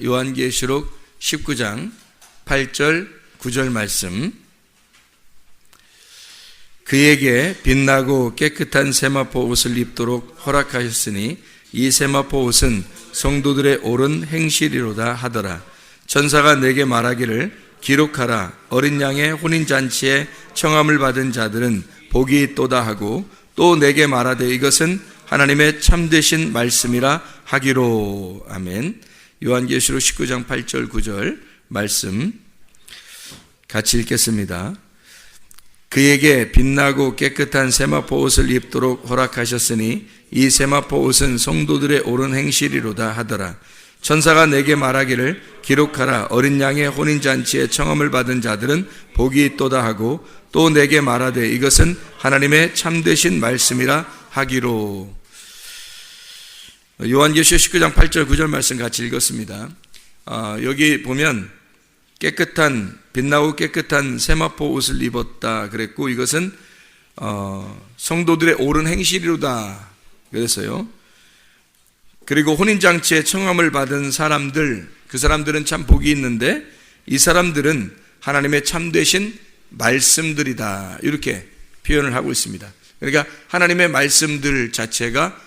요한계시록 19장 8절 9절 말씀. 그에게 빛나고 깨끗한 세마포 옷을 입도록 허락하셨으니 이 세마포 옷은 성도들의 옳은 행실이로다 하더라. 천사가 내게 말하기를 기록하라. 어린 양의 혼인잔치에 청함을 받은 자들은 복이 있도다 하고, 또 내게 말하되 이것은 하나님의 참되신 말씀이라 하기로. 아멘. 요한계시록 19장 8절 9절 말씀 같이 읽겠습니다. 그에게 빛나고 깨끗한 세마포 옷을 입도록 허락하셨으니 이 세마포 옷은 성도들의 옳은 행실이로다 하더라. 천사가 내게 말하기를 기록하라. 어린 양의 혼인잔치에 청함을 받은 자들은 복이 있도다 하고, 또 내게 말하되 이것은 하나님의 참되신 말씀이라 하기로. 요한계시록 19장 8절 9절 말씀 같이 읽었습니다. 여기 보면 깨끗한, 빛나고 깨끗한 세마포 옷을 입었다 그랬고, 이것은 성도들의 옳은 행실이로다 그랬어요. 그리고 혼인잔치에 청함을 받은 사람들, 그 사람들은 참 복이 있는데 이 사람들은 하나님의 참되신 말씀들이다, 이렇게 표현을 하고 있습니다. 그러니까 하나님의 말씀들 자체가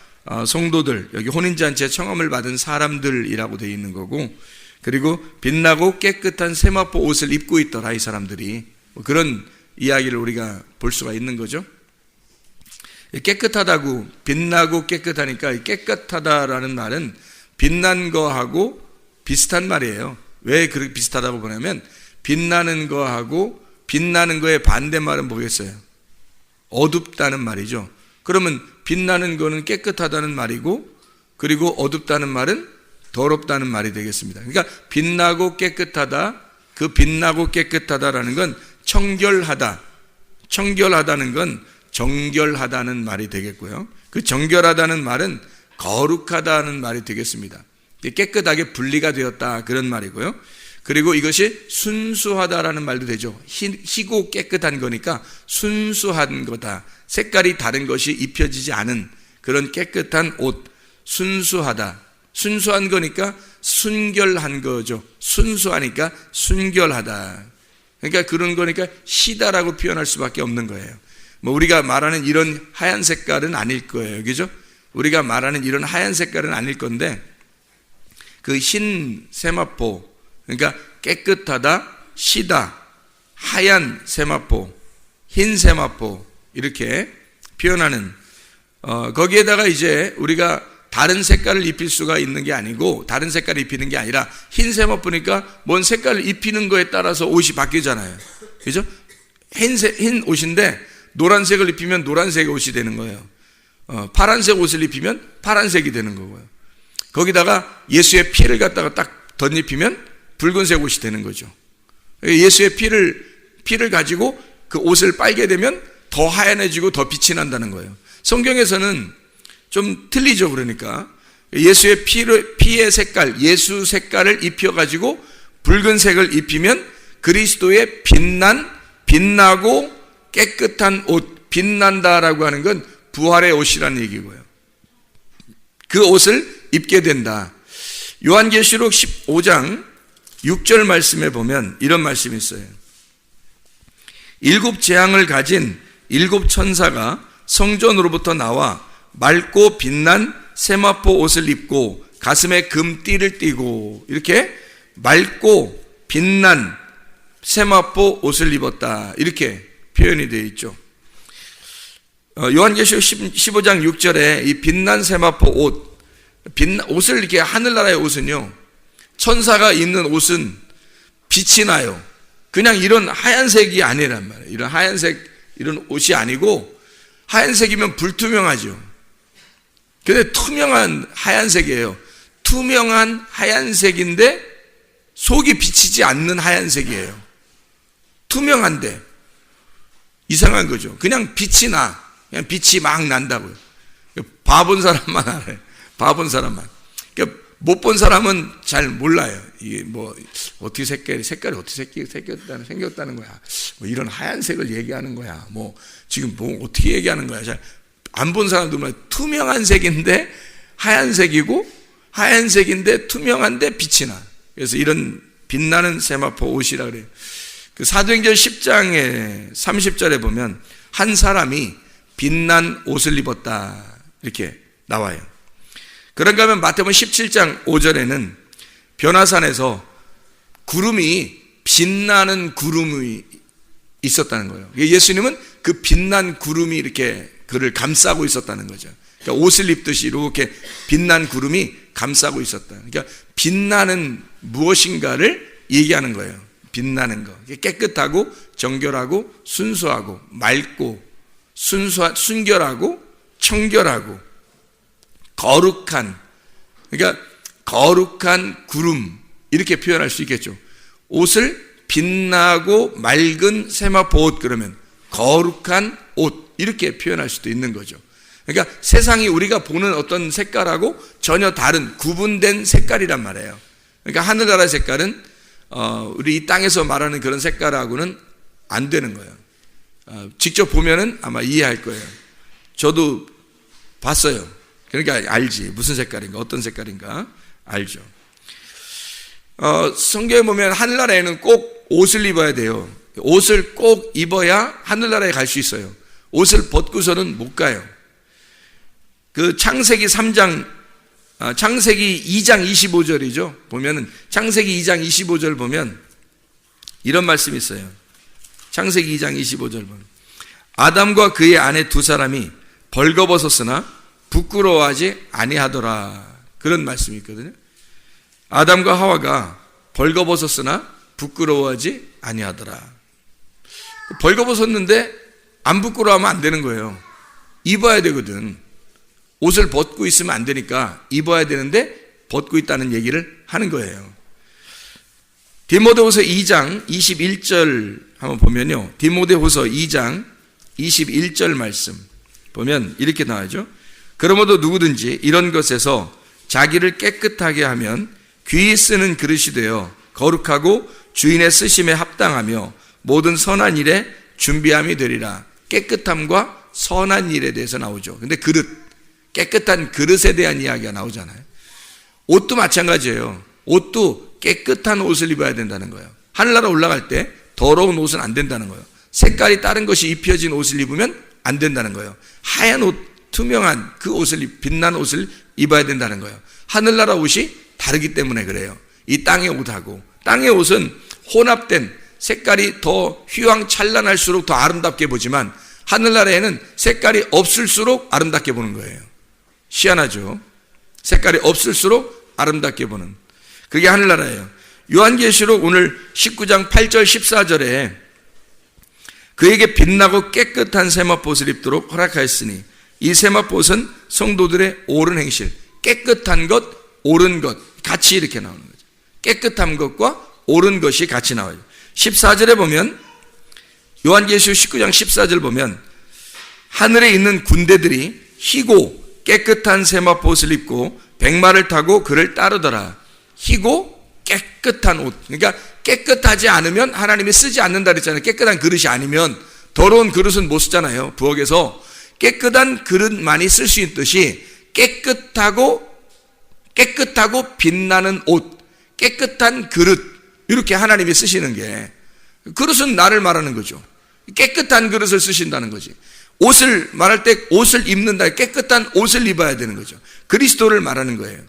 성도들, 여기 혼인잔치에 청함을 받은 사람들이라고 되어 있는 거고, 그리고 빛나고 깨끗한 세마포 옷을 입고 있더라, 이 사람들이. 그런 이야기를 우리가 볼 수가 있는 거죠. 깨끗하다고, 빛나고 깨끗하니까, 깨끗하다라는 말은 빛난 거하고 비슷한 말이에요. 왜 그렇게 비슷하다고 보냐면, 빛나는 거하고 빛나는 거의 반대말은 뭐겠어요? 어둡다는 말이죠. 그러면 빛나는 거는 깨끗하다는 말이고, 그리고 어둡다는 말은 더럽다는 말이 되겠습니다. 그러니까 빛나고 깨끗하다, 그 빛나고 깨끗하다라는 건 청결하다, 청결하다는 건 정결하다는 말이 되겠고요. 그 정결하다는 말은 거룩하다는 말이 되겠습니다. 깨끗하게 분리가 되었다, 그런 말이고요. 그리고 이것이 순수하다라는 말도 되죠. 희고 깨끗한 거니까 순수한 거다. 색깔이 다른 것이 입혀지지 않은 그런 깨끗한 옷, 순수하다. 순수한 거니까 순결한 거죠. 순수하니까 순결하다. 그러니까 그런 거니까 희다라고 표현할 수밖에 없는 거예요. 우리가 말하는 이런 하얀 색깔은 아닐 거예요. 그죠? 우리가 말하는 이런 하얀 색깔은 아닐 건데, 그 흰 세마포, 그러니까 깨끗하다, 시다, 하얀 세마포, 흰 세마포, 이렇게 표현하는, 거기에다가 이제 우리가 다른 색깔을 입힐 수가 있는 게 아니고, 다른 색깔을 입히는 게 아니라 흰 세마포니까 뭔 색깔을 입히는 거에 따라서 옷이 바뀌잖아요. 그죠? 흰 옷인데 노란색을 입히면 노란색 옷이 되는 거예요. 파란색 옷을 입히면 파란색이 되는 거고요. 거기다가 예수의 피를 갖다가 딱 덧입히면 붉은색 옷이 되는 거죠. 예수의 피를 가지고 그 옷을 빨게 되면 더 하얀해지고 더 빛이 난다는 거예요. 성경에서는 좀 틀리죠. 그러니까 예수의 피의 색깔, 예수 색깔을 입혀가지고 붉은색을 입히면 그리스도의 빛나고 깨끗한 옷, 빛난다라고 하는 건 부활의 옷이라는 얘기고요. 그 옷을 입게 된다. 요한계시록 15장 6절 말씀에 보면 이런 말씀이 있어요. 7 재앙을 가진 7 천사가 성전으로부터 나와 맑고 빛난 세마포 옷을 입고 가슴에 금띠를 띠고, 이렇게 맑고 빛난 세마포 옷을 입었다, 이렇게 표현이 되어 있죠. 요한계시록 15장 6절에 이 빛난 세마포 옷을 이렇게, 하늘나라의 옷은요, 천사가 입는 옷은 빛이 나요. 그냥 이런 하얀색이 아니란 말이에요. 이런 하얀색, 이런 옷이 아니고, 하얀색이면 불투명하죠. 근데 투명한 하얀색이에요. 투명한 하얀색인데 속이 비치지 않는 하얀색이에요. 투명한데 이상한 거죠. 그냥 빛이 나. 그냥 빛이 막 난다고요. 봐본 사람만 알아요. 봐본 사람만. 그러니까 못 본 사람은 잘 몰라요. 이게 뭐 어떻게 색깔이 어떻게 생겼다는 거야. 뭐 이런 하얀색을 얘기하는 거야. 뭐 지금 뭐 어떻게 얘기하는 거야. 잘 안 본 사람들은 투명한 색인데 하얀색이고, 하얀색인데 투명한데 빛이 나. 그래서 이런 빛나는 세마포 옷이라 그래요. 그 사도행전 10장의 30절에 보면 한 사람이 빛난 옷을 입었다 이렇게 나와요. 그런가 하면 마태복음 17장 5절에는 변화산에서 구름이 빛나는 구름이 있었다는 거예요. 예수님은 그 빛난 구름이 이렇게 그를 감싸고 있었다는 거죠. 그러니까 옷을 입듯이 이렇게 빛난 구름이 감싸고 있었다. 그러니까 빛나는 무엇인가를 얘기하는 거예요. 빛나는 거. 깨끗하고 정결하고 순수하고 맑고 순결하고 청결하고 거룩한, 그러니까 거룩한 구름 이렇게 표현할 수 있겠죠. 옷을 빛나고 맑은 세마포 옷 그러면 거룩한 옷 이렇게 표현할 수도 있는 거죠. 그러니까 세상이 우리가 보는 어떤 색깔하고 전혀 다른 구분된 색깔이란 말이에요. 그러니까 하늘나라의 색깔은 우리 이 땅에서 말하는 그런 색깔하고는 안 되는 거예요. 직접 보면은 아마 이해할 거예요. 저도 봤어요. 그러니까 알지. 무슨 색깔인가, 어떤 색깔인가 알죠. 성경에 보면 하늘나라에는 꼭 옷을 입어야 돼요. 옷을 꼭 입어야 하늘나라에 갈 수 있어요. 옷을 벗고서는 못 가요. 그 창세기 2장 25절이죠. 보면은 창세기 2장 25절 보면 이런 말씀이 있어요. 창세기 2장 25절 보면 아담과 그의 아내 두 사람이 벌거벗었으나 부끄러워하지 아니하더라. 그런 말씀이 있거든요. 아담과 하와가 벌거벗었으나 부끄러워하지 아니하더라. 벌거벗었는데 안 부끄러워하면 안 되는 거예요. 입어야 되거든. 옷을 벗고 있으면 안 되니까 입어야 되는데 벗고 있다는 얘기를 하는 거예요. 디모데후서 2장 21절 한번 보면요. 디모데후서 2장 21절 말씀 보면 이렇게 나와죠. 그러므로 누구든지 이런 것에서 자기를 깨끗하게 하면 귀히 쓰는 그릇이 되어 거룩하고 주인의 쓰심에 합당하며 모든 선한 일에 준비함이 되리라. 깨끗함과 선한 일에 대해서 나오죠. 근데 그릇, 깨끗한 그릇에 대한 이야기가 나오잖아요. 옷도 마찬가지예요. 옷도 깨끗한 옷을 입어야 된다는 거예요. 하늘나라 올라갈 때 더러운 옷은 안 된다는 거예요. 색깔이 다른 것이 입혀진 옷을 입으면 안 된다는 거예요. 하얀 옷, 투명한 그 옷을, 빛난 옷을 입어야 된다는 거예요. 하늘나라 옷이 다르기 때문에 그래요. 이 땅의 옷하고. 땅의 옷은 혼합된 색깔이 더 휘황찬란할수록 더 아름답게 보지만 하늘나라에는 색깔이 없을수록 아름답게 보는 거예요. 희한하죠. 색깔이 없을수록 아름답게 보는 그게 하늘나라예요. 요한계시록 오늘 19장 8절 14절에 그에게 빛나고 깨끗한 세마포옷을 입도록 허락하였으니 이 세마포옷은 성도들의 옳은 행실, 깨끗한 것, 옳은 것 같이 이렇게 나오는 거죠. 깨끗한 것과 옳은 것이 같이 나와요. 14절에 보면 요한계시록 19장 14절 보면 하늘에 있는 군대들이 희고 깨끗한 세마포옷을 입고 백마를 타고 그를 따르더라. 희고 깨끗한 옷. 그러니까 깨끗하지 않으면 하나님이 쓰지 않는다 그랬잖아요. 깨끗한 그릇이 아니면. 더러운 그릇은 못 쓰잖아요. 부엌에서. 깨끗한 그릇만이 쓸 수 있듯이 깨끗하고 빛나는 옷, 깨끗한 그릇 이렇게 하나님이 쓰시는 게, 그릇은 나를 말하는 거죠. 깨끗한 그릇을 쓰신다는 거지. 옷을 말할 때 옷을 입는다, 깨끗한 옷을 입어야 되는 거죠. 그리스도를 말하는 거예요.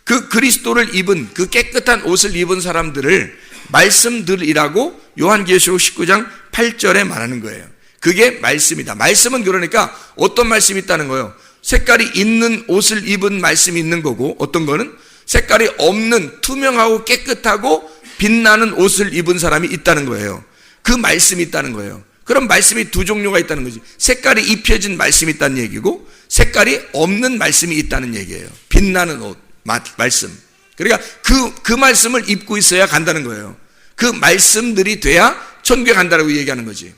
그 그리스도를 입은, 그 깨끗한 옷을 입은 사람들을 말씀들이라고 요한계시록 19장 8절에 말하는 거예요. 그게 말씀이다. 말씀은 그러니까 어떤 말씀이 있다는 거예요. 색깔이 있는 옷을 입은 말씀이 있는 거고, 어떤 거는 색깔이 없는 투명하고 깨끗하고 빛나는 옷을 입은 사람이 있다는 거예요. 그 말씀이 있다는 거예요. 그럼 말씀이 두 종류가 있다는 거지. 색깔이 입혀진 말씀이 있다는 얘기고 색깔이 없는 말씀이 있다는 얘기예요. 빛나는 옷, 말씀. 그러니까 그 말씀을 입고 있어야 간다는 거예요. 그 말씀들이 돼야 천국에 간다라고 얘기하는 거지.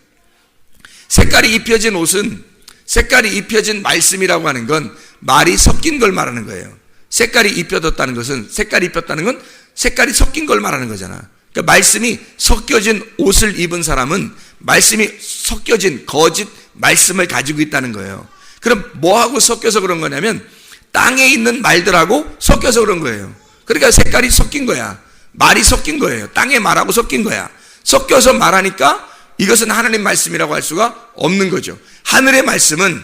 색깔이 입혀진 옷은, 색깔이 입혀진 말씀이라고 하는 건 말이 섞인 걸 말하는 거예요. 색깔이 입혀졌다는 것은, 색깔이 입혔다는 건 색깔이 섞인 걸 말하는 거잖아. 그러니까 말씀이 섞여진 옷을 입은 사람은 말씀이 섞여진 거짓 말씀을 가지고 있다는 거예요. 그럼 뭐하고 섞여서 그런 거냐면 땅에 있는 말들하고 섞여서 그런 거예요. 그러니까 색깔이 섞인 거야. 말이 섞인 거예요. 땅의 말하고 섞인 거야. 섞여서 말하니까 이것은 하나님 말씀이라고 할 수가 없는 거죠. 하늘의 말씀은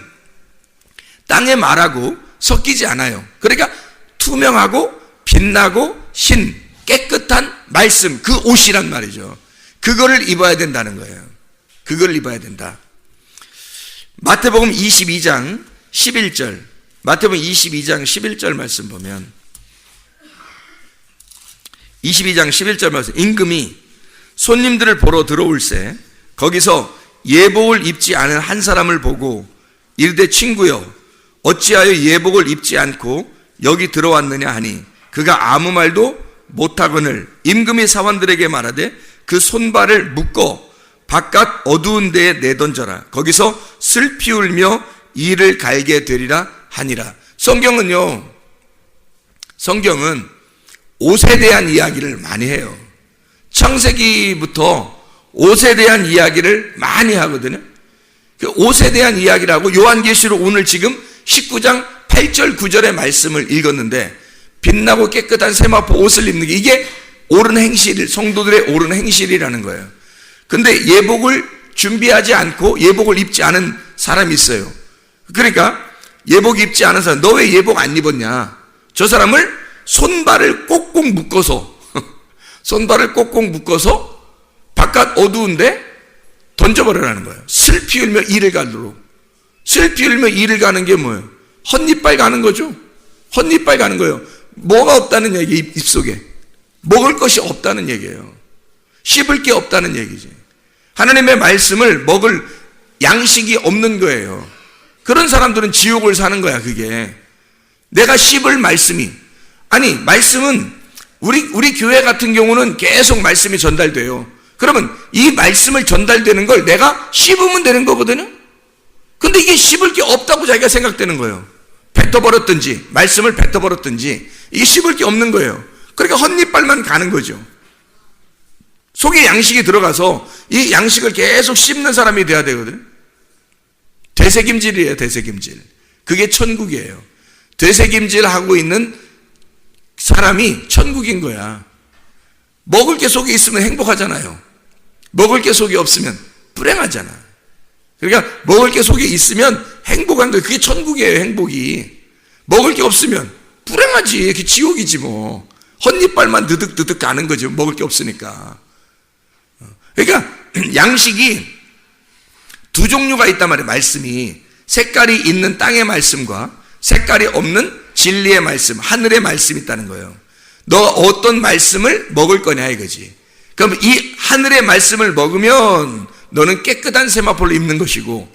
땅의 말하고 섞이지 않아요. 그러니까 투명하고 빛나고 신, 깨끗한 말씀, 그 옷이란 말이죠. 그거를 입어야 된다는 거예요. 그걸 입어야 된다. 마태복음 22장 11절, 마태복음 22장 11절 말씀 보면 22장 11절 말씀, 임금이 손님들을 보러 들어올세 거기서 예복을 입지 않은 한 사람을 보고 이르되 친구여 어찌하여 예복을 입지 않고 여기 들어왔느냐 하니 그가 아무 말도 못하거늘 임금이 사원들에게 말하되 그 손발을 묶어 바깥 어두운 데에 내던져라. 거기서 슬피 울며 이를 갈게 되리라 하니라. 성경은 옷에 대한 이야기를 많이 해요. 창세기부터 옷에 대한 이야기를 많이 하거든요. 그 옷에 대한 이야기라고 요한계시록 오늘 지금 19장 8절 9절의 말씀을 읽었는데 빛나고 깨끗한 세마포 옷을 입는 게 이게 옳은 행실, 성도들의 옳은 행실이라는 거예요. 근데 예복을 준비하지 않고 예복을 입지 않은 사람이 있어요. 그러니까 예복 입지 않은 사람, 너 왜 예복 안 입었냐? 저 사람을 손발을 꼭꼭 묶어서 손발을 꼭꼭 묶어서 바깥 어두운데 던져버리라는 거예요. 슬피 울며 이를 가도록. 슬피 울며 이를 가는 게 뭐예요? 헛니빨 가는 거죠. 헛니빨 가는 거예요. 뭐가 없다는 얘기, 입속에 먹을 것이 없다는 얘기예요. 씹을 게 없다는 얘기지. 하나님의 말씀을 먹을 양식이 없는 거예요. 그런 사람들은 지옥을 사는 거야. 그게 내가 씹을 말씀이, 아니 말씀은 우리 교회 같은 경우는 계속 말씀이 전달돼요. 그러면 이 말씀을 전달되는 걸 내가 씹으면 되는 거거든요. 근데 이게 씹을 게 없다고 자기가 생각되는 거예요. 뱉어버렸든지 말씀을 뱉어버렸든지 이게 씹을 게 없는 거예요. 그러니까 헛니빨만 가는 거죠. 속에 양식이 들어가서 이 양식을 계속 씹는 사람이 돼야 되거든요. 되새김질이에요. 되새김질. 그게 천국이에요. 되새김질하고 있는 사람이 천국인 거야. 먹을 게 속에 있으면 행복하잖아요. 먹을 게 속에 없으면 불행하잖아. 그러니까 먹을 게 속에 있으면 행복한 거예요. 그게 천국이에요. 행복이. 먹을 게 없으면 불행하지. 그게 지옥이지 뭐. 헛니빨만 드득드득 가는 거죠. 먹을 게 없으니까. 그러니까 양식이 두 종류가 있단 말이에요. 말씀이 색깔이 있는 땅의 말씀과 색깔이 없는 진리의 말씀, 하늘의 말씀이 있다는 거예요. 너 어떤 말씀을 먹을 거냐 이거지. 그럼 이 하늘의 말씀을 먹으면 너는 깨끗한 세마포를 입는 것이고,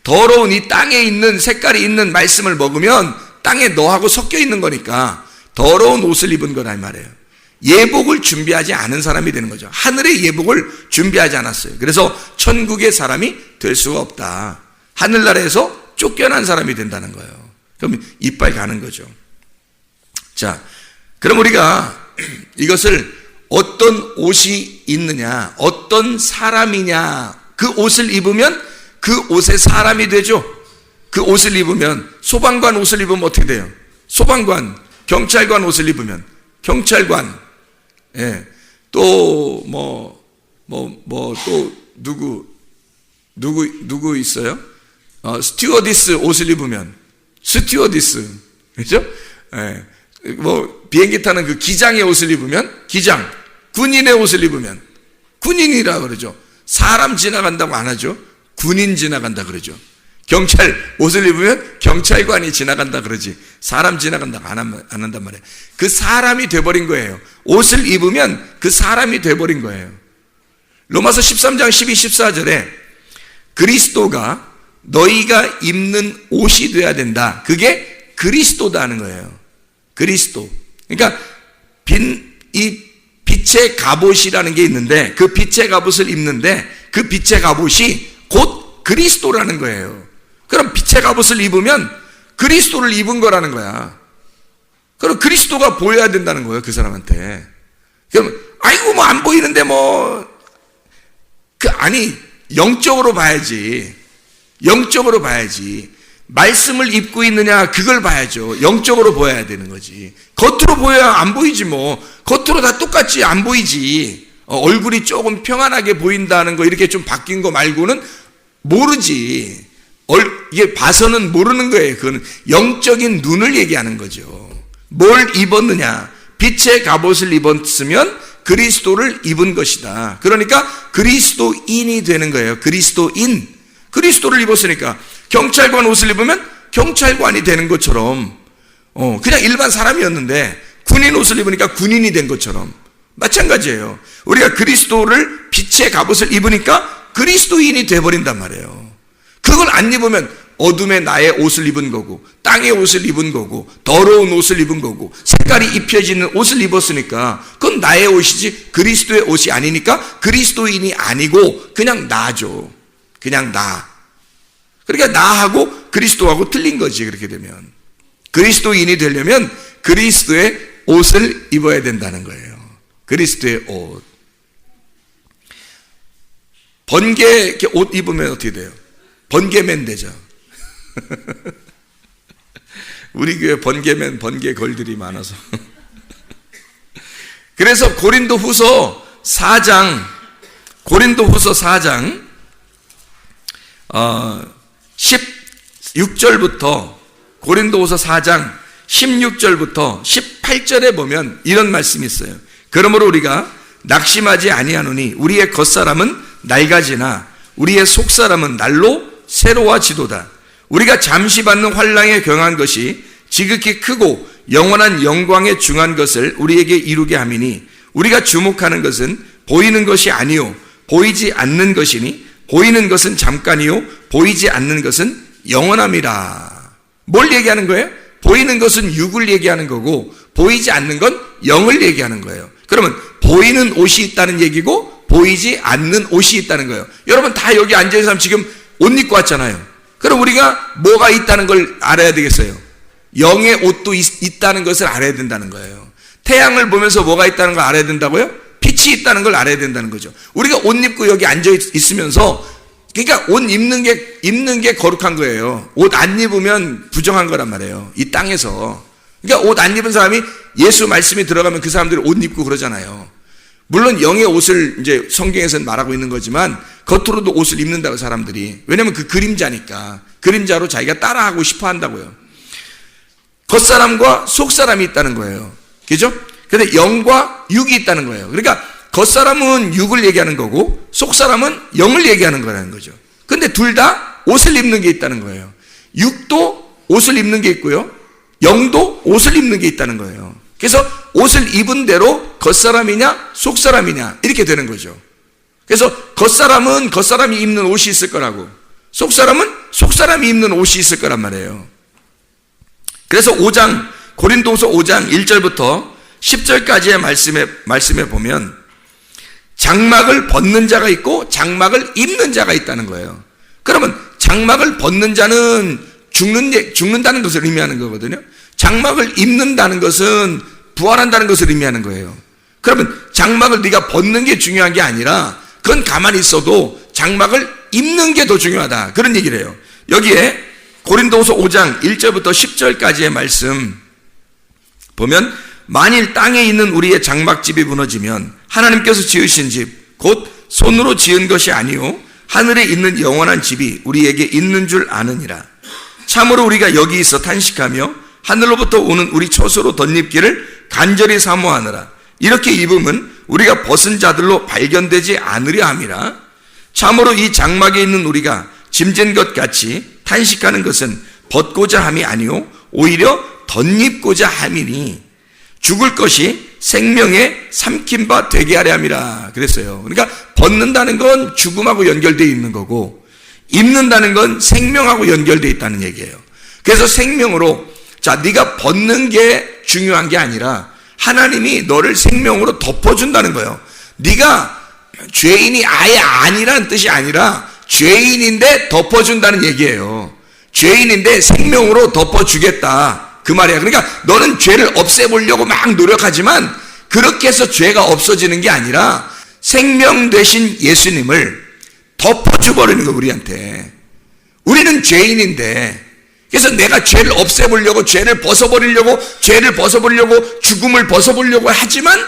더러운 이 땅에 있는 색깔이 있는 말씀을 먹으면 땅에 너하고 섞여 있는 거니까 더러운 옷을 입은 거다 이 말이에요. 예복을 준비하지 않은 사람이 되는 거죠. 하늘의 예복을 준비하지 않았어요. 그래서 천국의 사람이 될 수가 없다. 하늘나라에서 쫓겨난 사람이 된다는 거예요. 그럼 이빨 가는 거죠. 자, 그럼 우리가 이것을 어떤 옷이 있느냐, 어떤 사람이냐, 그 옷을 입으면 그 옷의 사람이 되죠. 그 옷을 입으면, 소방관 옷을 입으면 어떻게 돼요? 소방관, 경찰관 옷을 입으면 경찰관, 예, 또 또 누구 있어요? 스튜어디스 옷을 입으면 스튜어디스, 그렇죠? 예, 비행기 타는 그 기장의 옷을 입으면 기장, 군인의 옷을 입으면 군인이라 그러죠. 사람 지나간다고 안 하죠. 군인 지나간다 그러죠. 경찰 옷을 입으면 경찰관이 지나간다 그러지, 사람 지나간다고 안 한단 말이에요. 그 사람이 돼버린 거예요. 옷을 입으면 그 사람이 돼버린 거예요. 로마서 13장 12, 14절에 그리스도가 너희가 입는 옷이 돼야 된다. 그게 그리스도다는 거예요. 그리스도. 그러니까 이 빛의 갑옷이라는 게 있는데, 그 빛의 갑옷을 입는데 그 빛의 갑옷이 곧 그리스도라는 거예요. 그럼 빛의 갑옷을 입으면 그리스도를 입은 거라는 거야. 그럼 그리스도가 보여야 된다는 거예요, 그 사람한테. 그럼 아이고 뭐 안 보이는데 아니 영적으로 봐야지. 영적으로 봐야지. 말씀을 입고 있느냐, 그걸 봐야죠. 영적으로 보여야 되는 거지. 겉으로 보여야 안 보이지 뭐. 겉으로 다 똑같지 안 보이지. 얼굴이 조금 평안하게 보인다는 거, 이렇게 좀 바뀐 거 말고는 모르지. 이게 봐서는 모르는 거예요. 그거는 영적인 눈을 얘기하는 거죠. 뭘 입었느냐? 빛의 갑옷을 입었으면 그리스도를 입은 것이다. 그러니까 그리스도인이 되는 거예요. 그리스도인. 그리스도를 입었으니까 경찰관 옷을 입으면 경찰관이 되는 것처럼, 그냥 일반 사람이었는데 군인 옷을 입으니까 군인이 된 것처럼 마찬가지예요. 우리가 그리스도를 빛의 갑옷을 입으니까 그리스도인이 돼버린단 말이에요. 그걸 안 입으면 어둠의 나의 옷을 입은 거고, 땅의 옷을 입은 거고, 더러운 옷을 입은 거고, 색깔이 입혀지는 옷을 입었으니까 그건 나의 옷이지 그리스도의 옷이 아니니까 그리스도인이 아니고 그냥 나죠. 그냥 나. 그러니까 나하고 그리스도하고 틀린 거지. 그렇게 되면 그리스도인이 되려면 그리스도의 옷을 입어야 된다는 거예요. 그리스도의 옷. 번개 이렇게 옷 입으면 어떻게 돼요? 번개맨 되죠. 우리 교회 번개맨, 번개걸들이 많아서. 그래서 고린도후서 4장 16절부터 고린도후서 4장 16절부터 18절에 보면 이런 말씀이 있어요. 그러므로 우리가 낙심하지 아니하노니 우리의 겉사람은 낡아지나 우리의 속사람은 날로 새로워지도다. 우리가 잠시 받는 환난에 경한 것이 지극히 크고 영원한 영광에 중한 것을 우리에게 이루게 함이니 우리가 주목하는 것은 보이는 것이 아니요 보이지 않는 것이니 보이는 것은 잠깐이요 보이지 않는 것은 영원함이라. 뭘 얘기하는 거예요? 보이는 것은 육을 얘기하는 거고 보이지 않는 건 영을 얘기하는 거예요. 그러면 보이는 옷이 있다는 얘기고 보이지 않는 옷이 있다는 거예요. 여러분 다 여기 앉아있는 사람 지금 옷 입고 왔잖아요. 그럼 우리가 뭐가 있다는 걸 알아야 되겠어요. 영의 옷도 있다는 것을 알아야 된다는 거예요. 태양을 보면서 뭐가 있다는 걸 알아야 된다고요? 빛이 있다는 걸 알아야 된다는 거죠. 우리가 옷 입고 여기 앉아 있으면서, 그러니까 옷 입는 게 거룩한 거예요. 옷 안 입으면 부정한 거란 말이에요. 이 땅에서. 그러니까 옷 안 입은 사람이 예수 말씀이 들어가면 그 사람들이 옷 입고 그러잖아요. 물론 영의 옷을 이제 성경에서는 말하고 있는 거지만 겉으로도 옷을 입는다고 사람들이. 왜냐면 그 그림자니까. 그림자로 자기가 따라하고 싶어 한다고요. 겉사람과 속사람이 있다는 거예요. 그죠? 근데 영과 육이 있다는 거예요. 그러니까 겉사람은 육을 얘기하는 거고 속사람은 영을 얘기하는 거라는 거죠. 근데 둘 다 옷을 입는 게 있다는 거예요. 육도 옷을 입는 게 있고요. 영도 옷을 입는 게 있다는 거예요. 그래서 옷을 입은 대로 겉사람이냐 속사람이냐 이렇게 되는 거죠. 그래서 겉사람은 겉사람이 입는 옷이 있을 거라고, 속사람은 속사람이 입는 옷이 있을 거란 말이에요. 그래서 고린도후서 5장 1절부터 10절까지의 말씀에 보면 장막을 벗는 자가 있고 장막을 입는 자가 있다는 거예요. 그러면 장막을 벗는 자는 죽는다는 것을 의미하는 거거든요. 장막을 입는다는 것은 부활한다는 것을 의미하는 거예요. 그러면 장막을 네가 벗는 게 중요한 게 아니라 그건 가만히 있어도 장막을 입는 게 더 중요하다, 그런 얘기를 해요. 여기에 고린도후서 5장 1절부터 10절까지의 말씀 보면 만일 땅에 있는 우리의 장막집이 무너지면 하나님께서 지으신 집 곧 손으로 지은 것이 아니요 하늘에 있는 영원한 집이 우리에게 있는 줄 아느니라. 참으로 우리가 여기 있어 탄식하며 하늘로부터 오는 우리 처소로 덧입기를 간절히 사모하느라. 이렇게 입으면 우리가 벗은 자들로 발견되지 않으려 함이라. 참으로 이 장막에 있는 우리가 짐진 것 같이 탄식하는 것은 벗고자 함이 아니요 오히려 덧입고자 함이니 죽을 것이 생명에 삼킨 바 되게 하려 함이라 그랬어요. 그러니까 벗는다는 건 죽음하고 연결되어 있는 거고 입는다는 건 생명하고 연결되어 있다는 얘기예요. 그래서 생명으로, 자, 네가 벗는 게 중요한 게 아니라 하나님이 너를 생명으로 덮어준다는 거예요. 네가 죄인이 아예 아니라는 뜻이 아니라 죄인인데 덮어준다는 얘기예요. 죄인인데 생명으로 덮어주겠다, 그 말이야. 그러니까 너는 죄를 없애보려고 막 노력하지만 그렇게 해서 죄가 없어지는 게 아니라 생명 되신 예수님을 덮어줘 버리는 거, 우리한테. 우리는 죄인인데 그래서 내가 죄를 없애보려고, 죄를 벗어버리려고 죽음을 벗어보려고 하지만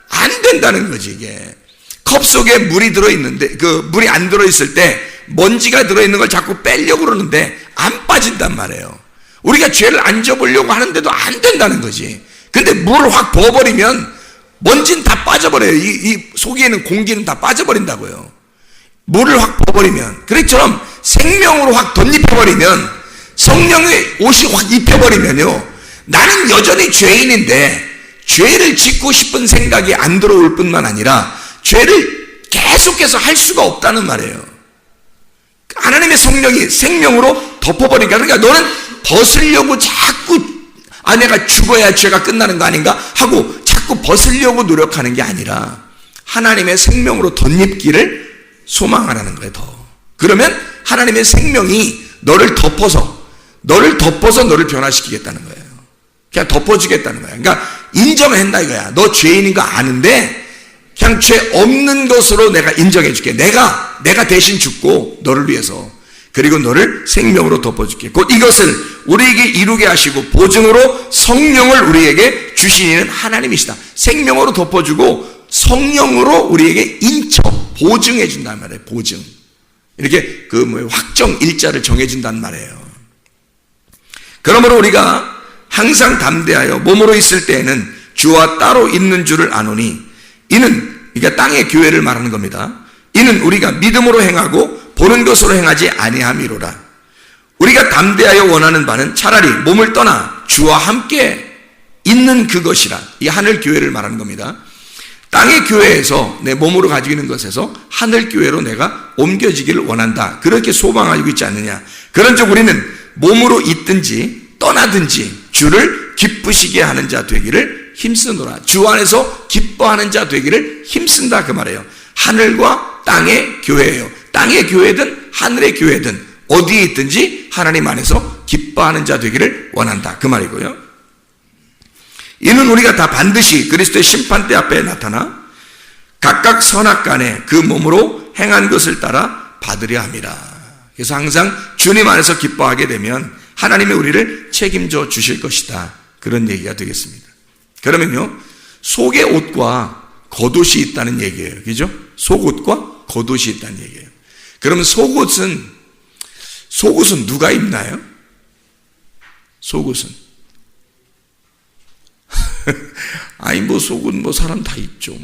안 된다는 거지. 이게 컵 속에 물이 들어있는데, 그 물이 안 들어있을 때 먼지가 들어있는 걸 자꾸 빼려고 그러는데 안 빠진단 말이에요. 우리가 죄를 안 져보려고 하는데도 안 된다는 거지. 근데 물을 확 부어버리면 먼지는 다 빠져버려요. 이 속에 있는 공기는 다 빠져버린다고요. 물을 확 부어버리면. 그처럼 생명으로 확 덧입혀버리면, 성령의 옷이 확 입혀버리면요, 나는 여전히 죄인인데 죄를 짓고 싶은 생각이 안 들어올 뿐만 아니라 죄를 계속해서 할 수가 없다는 말이에요. 하나님의 성령이 생명으로 덮어버리니까, 그러니까 너는 벗으려고 자꾸 내가 죽어야 죄가 끝나는 거 아닌가 하고 자꾸 벗으려고 노력하는 게 아니라 하나님의 생명으로 덧입기를 소망하라는 거예요. 더 그러면 하나님의 생명이 너를 덮어서 너를 변화시키겠다는 거예요. 그냥 덮어주겠다는 거예요. 그러니까 인정한다 이거야. 너 죄인인 거 아는데 그냥 죄 없는 것으로 내가 인정해 줄게. 내가 대신 죽고 너를 위해서, 그리고 너를 생명으로 덮어줄게. 곧 이것을 우리에게 이루게 하시고 보증으로 성령을 우리에게 주시는 하나님이시다. 생명으로 덮어주고 성령으로 우리에게 인척, 보증해 준단 말이에요. 보증. 이렇게 확정 일자를 정해 준단 말이에요. 그러므로 우리가 항상 담대하여 몸으로 있을 때에는 주와 따로 있는 줄을 아노니, 이는, 그러니까 땅의 교회를 말하는 겁니다. 이는 우리가 믿음으로 행하고 보는 것으로 행하지 아니함이로라. 우리가 담대하여 원하는 바는 차라리 몸을 떠나 주와 함께 있는 그것이라. 이 하늘 교회를 말하는 겁니다. 땅의 교회에서 내 몸으로 가지고 있는 것에서 하늘 교회로 내가 옮겨지기를 원한다. 그렇게 소망하고 있지 않느냐. 그런즉 우리는 몸으로 있든지 떠나든지 주를 기쁘시게 하는 자 되기를 힘쓰노라. 주 안에서 기뻐하는 자 되기를 힘쓴다 그 말이에요. 하늘과 땅의 교회예요. 땅의 교회든 하늘의 교회든 어디에 있든지 하나님 안에서 기뻐하는 자 되기를 원한다 그 말이고요. 이는 우리가 다 반드시 그리스도의 심판대 앞에 나타나 각각 선악간에 그 몸으로 행한 것을 따라 받으려 함이라. 그래서 항상 주님 안에서 기뻐하게 되면 하나님이 우리를 책임져 주실 것이다. 그런 얘기가 되겠습니다. 그러면요, 속의 옷과 겉옷이 있다는 얘기예요. 그죠? 속옷과 겉옷이 있다는 얘기예요. 그러면 속옷은 누가 입나요? 속옷은 아니 속은 사람 다 입죠.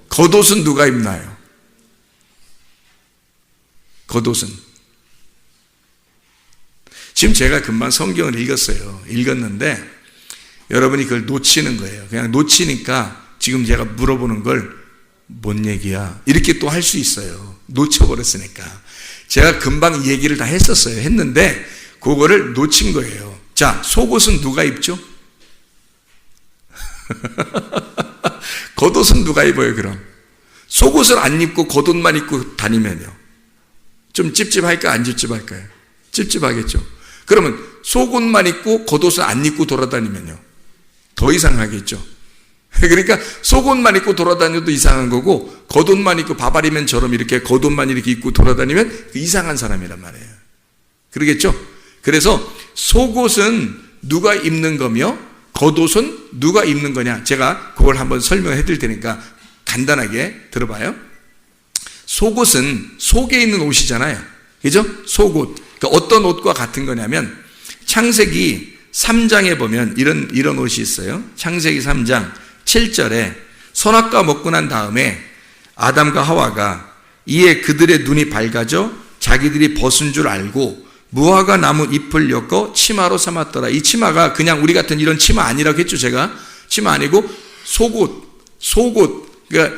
겉옷은 누가 입나요? 겉옷은 지금 제가 금방 성경을 읽었는데 여러분이 그걸 놓치는 거예요. 그냥 놓치니까 지금 제가 물어보는 걸 뭔 얘기야? 이렇게 또 할 수 있어요. 놓쳐버렸으니까. 제가 금방 이 얘기를 다 했는데 그거를 놓친 거예요. 자, 속옷은 누가 입죠? 겉옷은 누가 입어요, 그럼? 속옷을 안 입고 겉옷만 입고 다니면요, 좀 찝찝할까, 안 찝찝할까요? 찝찝하겠죠. 그러면 속옷만 입고 겉옷을 안 입고 돌아다니면요, 더 이상하겠죠. 그러니까 속옷만 입고 돌아다녀도 이상한 거고, 겉옷만 입고 바바리맨처럼 이렇게 겉옷만 이렇게 입고 돌아다니면 이상한 사람이란 말이에요. 그러겠죠? 그래서 속옷은 누가 입는 거며 겉옷은 누가 입는 거냐, 제가 그걸 한번 설명해 드릴 테니까 간단하게 들어봐요. 속옷은 속에 있는 옷이잖아요. 그죠? 속옷. 그러니까 어떤 옷과 같은 거냐면 창세기 3장에 보면 이런 옷이 있어요. 창세기 3장 7절에 선악과 먹고 난 다음에 아담과 하와가 이에 그들의 눈이 밝아져 자기들이 벗은 줄 알고 무화과 나무 잎을 엮어 치마로 삼았더라. 이 치마가 그냥 우리 같은 이런 치마 아니라고 했죠. 제가 치마 아니고 속옷 그러니까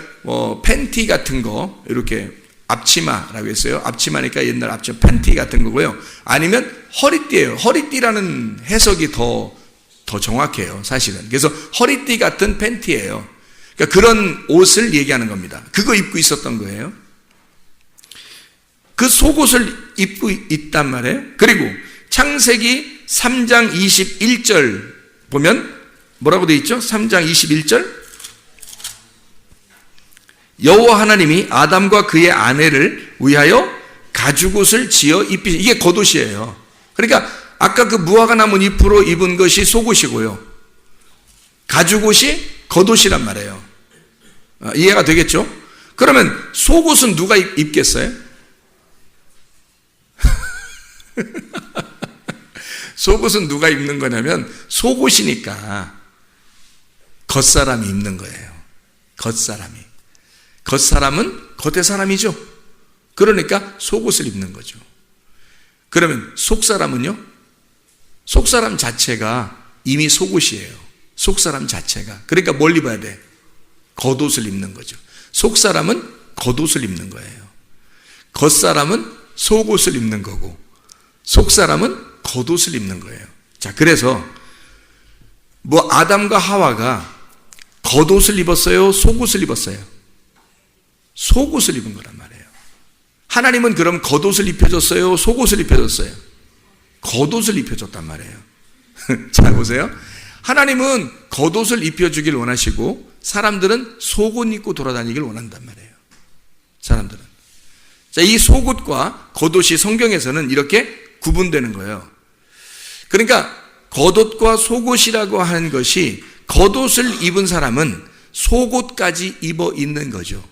팬티 같은 거, 이렇게 앞치마라고 했어요. 앞치마니까 옛날 앞치마 팬티 같은 거고요. 아니면 허리띠예요. 허리띠라는 해석이 더 정확해요, 사실은. 그래서 허리띠 같은 팬티예요. 그러니까 그런 옷을 얘기하는 겁니다. 그거 입고 있었던 거예요. 그 속옷을 입고 있단 말이에요. 그리고 창세기 3장 21절 보면 뭐라고 되어 있죠? 3장 21절, 여호와 하나님이 아담과 그의 아내를 위하여 가죽옷을 지어 입히시. 이게 겉옷이에요. 그러니까 아까 그 무화과 나무 잎으로 입은 것이 속옷이고요. 가죽옷이 겉옷이란 말이에요. 이해가 되겠죠? 그러면 속옷은 누가 입겠어요? 속옷은 누가 입는 거냐면 속옷이니까 겉사람이 입는 거예요. 겉사람이. 겉사람은 겉의 사람이죠. 그러니까 속옷을 입는 거죠. 그러면 속사람은요? 속사람 자체가 이미 속옷이에요. 속사람 자체가. 그러니까 뭘 입어야 돼? 겉옷을 입는 거죠. 속사람은 겉옷을 입는 거예요. 겉사람은 속옷을 입는 거고 속사람은 겉옷을 입는 거예요. 자, 그래서 아담과 하와가 겉옷을 입었어요? 속옷을 입었어요? 속옷을 입은 거란 말이에요. 하나님은 그럼 겉옷을 입혀줬어요? 속옷을 입혀줬어요? 겉옷을 입혀줬단 말이에요. 잘 보세요. 하나님은 겉옷을 입혀주길 원하시고 사람들은 속옷 입고 돌아다니길 원한단 말이에요. 사람들은. 자, 이 속옷과 겉옷이 성경에서는 이렇게 구분되는 거예요. 그러니까 겉옷과 속옷이라고 하는 것이 겉옷을 입은 사람은 속옷까지 입어 있는 거죠.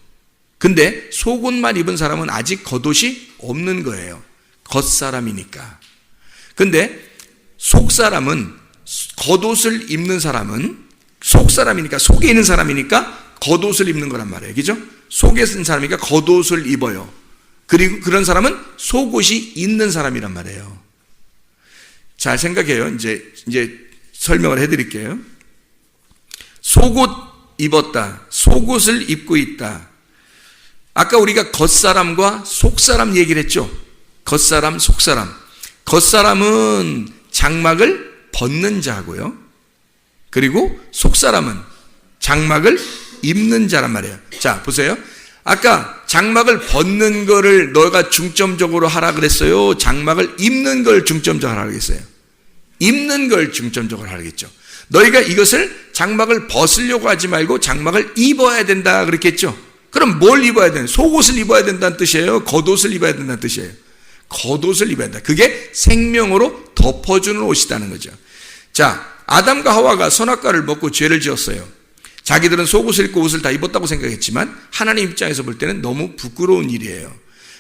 근데 속옷만 입은 사람은 아직 겉옷이 없는 거예요. 겉사람이니까. 근데 속사람은 겉옷을 입는 사람은 속사람이니까 속에 있는 사람이니까 겉옷을 입는 거란 말이에요. 그죠? 속에 있는 사람이니까 겉옷을 입어요. 그리고 그런 사람은 속옷이 있는 사람이란 말이에요. 잘 생각해요. 이제 설명을 해드릴게요. 속옷 입었다. 속옷을 입고 있다. 아까 우리가 겉사람과 속사람 얘기를 했죠. 겉사람, 속사람. 겉사람은 장막을 벗는 자고요. 그리고 속사람은 장막을 입는 자란 말이에요. 자, 보세요. 아까 장막을 벗는 거를 너가 중점적으로 하라 그랬어요? 장막을 입는 걸 중점적으로 하라 그랬어요? 입는 걸 중점적으로 하라겠죠. 너희가 이것을 장막을 벗으려고 하지 말고 장막을 입어야 된다 그랬겠죠. 그럼 뭘 입어야 되는? 속옷을 입어야 된다는 뜻이에요? 겉옷을 입어야 된다는 뜻이에요? 겉옷을 입어야 된다. 그게 생명으로 덮어주는 옷이라는 거죠. 자, 아담과 하와가 선악과를 먹고 죄를 지었어요. 자기들은 속옷을 입고 옷을 다 입었다고 생각했지만 하나님 입장에서 볼 때는 너무 부끄러운 일이에요.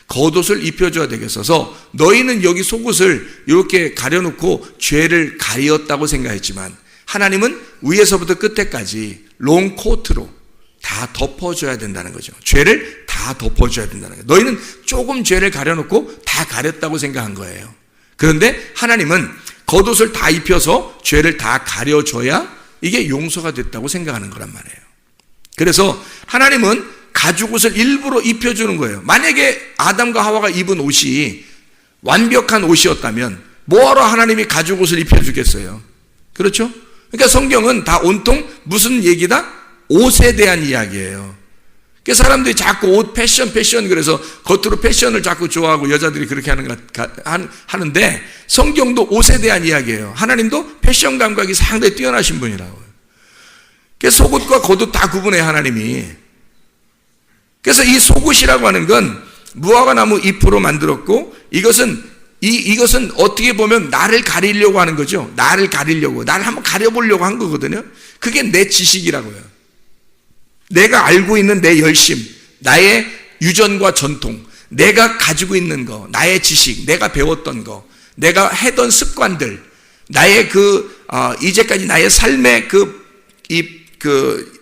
겉옷을 입혀줘야 되겠어서 너희는 여기 속옷을 이렇게 가려놓고 죄를 가리었다고 생각했지만 하나님은 위에서부터 끝에까지 롱코트로 다 덮어줘야 된다는 거죠. 죄를 다 덮어줘야 된다는 거예요. 너희는 조금 죄를 가려놓고 다 가렸다고 생각한 거예요. 그런데 하나님은 겉옷을 다 입혀서 죄를 다 가려줘야 이게 용서가 됐다고 생각하는 거란 말이에요. 그래서 하나님은 가죽옷을 일부러 입혀주는 거예요. 만약에 아담과 하와가 입은 옷이 완벽한 옷이었다면 뭐하러 하나님이 가죽옷을 입혀주겠어요? 그렇죠? 그러니까 성경은 다 온통 무슨 얘기다? 옷에 대한 이야기예요. 그러니까 사람들이 자꾸 옷 패션 그래서 겉으로 패션을 자꾸 좋아하고 여자들이 그렇게 하는데 성경도 옷에 대한 이야기예요. 하나님도 패션 감각이 상당히 뛰어나신 분이라고요. 그래서 속옷과 겉옷 다 구분해 하나님이. 그래서 이 속옷이라고 하는 건 무화과 나무 잎으로 만들었고 이것은 어떻게 보면 나를 가리려고 하는 거죠. 나를 한번 가려보려고 한 거거든요. 그게 내 지식이라고요. 내가 알고 있는 내 열심, 나의 유전과 전통, 내가 가지고 있는 거, 나의 지식, 내가 배웠던 거, 내가 해던 습관들, 나의 이제까지 나의 삶의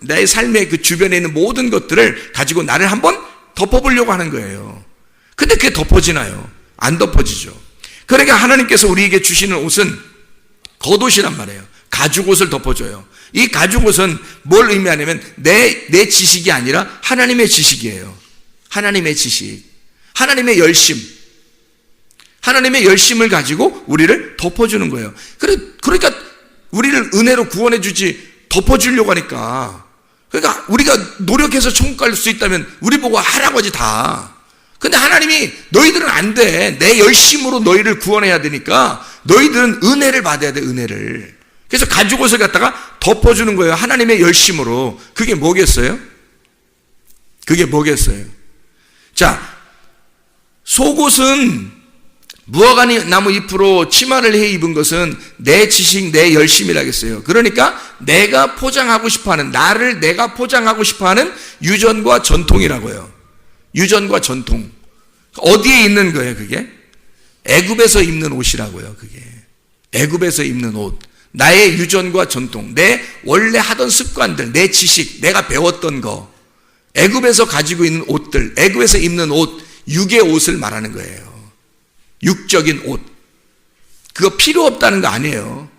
나의 삶의 그 주변에 있는 모든 것들을 가지고 나를 한번 덮어보려고 하는 거예요. 근데 그게 덮어지나요? 안 덮어지죠. 그러니까 하나님께서 우리에게 주시는 옷은 겉옷이란 말이에요. 가죽옷을 덮어줘요. 이 가죽옷은 뭘 의미하냐면 내 지식이 아니라 하나님의 지식이에요. 하나님의 지식, 하나님의 열심을 가지고 우리를 덮어주는 거예요. 그러니까 우리를 은혜로 구원해 주지 덮어주려고 하니까. 그러니까 우리가 노력해서 천국 갈 수 있다면 우리 보고 하라고 하지 다. 근데 하나님이 너희들은 안 돼. 내 열심으로 너희를 구원해야 되니까 너희들은 은혜를 받아야 돼. 은혜를. 그래서 가죽옷을 갖다가 덮어주는 거예요. 하나님의 열심으로. 그게 뭐겠어요? 자, 속옷은 무화과나무 나무 잎으로 치마를 해 입은 것은 내 지식, 내 열심이라겠어요. 그러니까 내가 포장하고 싶어하는, 나를 내가 포장하고 싶어하는 유전과 전통이라고요. 유전과 전통. 어디에 있는 거예요, 그게? 애굽에서 입는 옷이라고요, 그게. 애굽에서 입는 옷. 나의 유전과 전통, 내 원래 하던 습관들, 내 지식, 내가 배웠던 거. 애굽에서 가지고 있는 옷들, 애굽에서 입는 옷, 육의 옷을 말하는 거예요. 육적인 옷. 그거 필요 없다는 거 아니에요.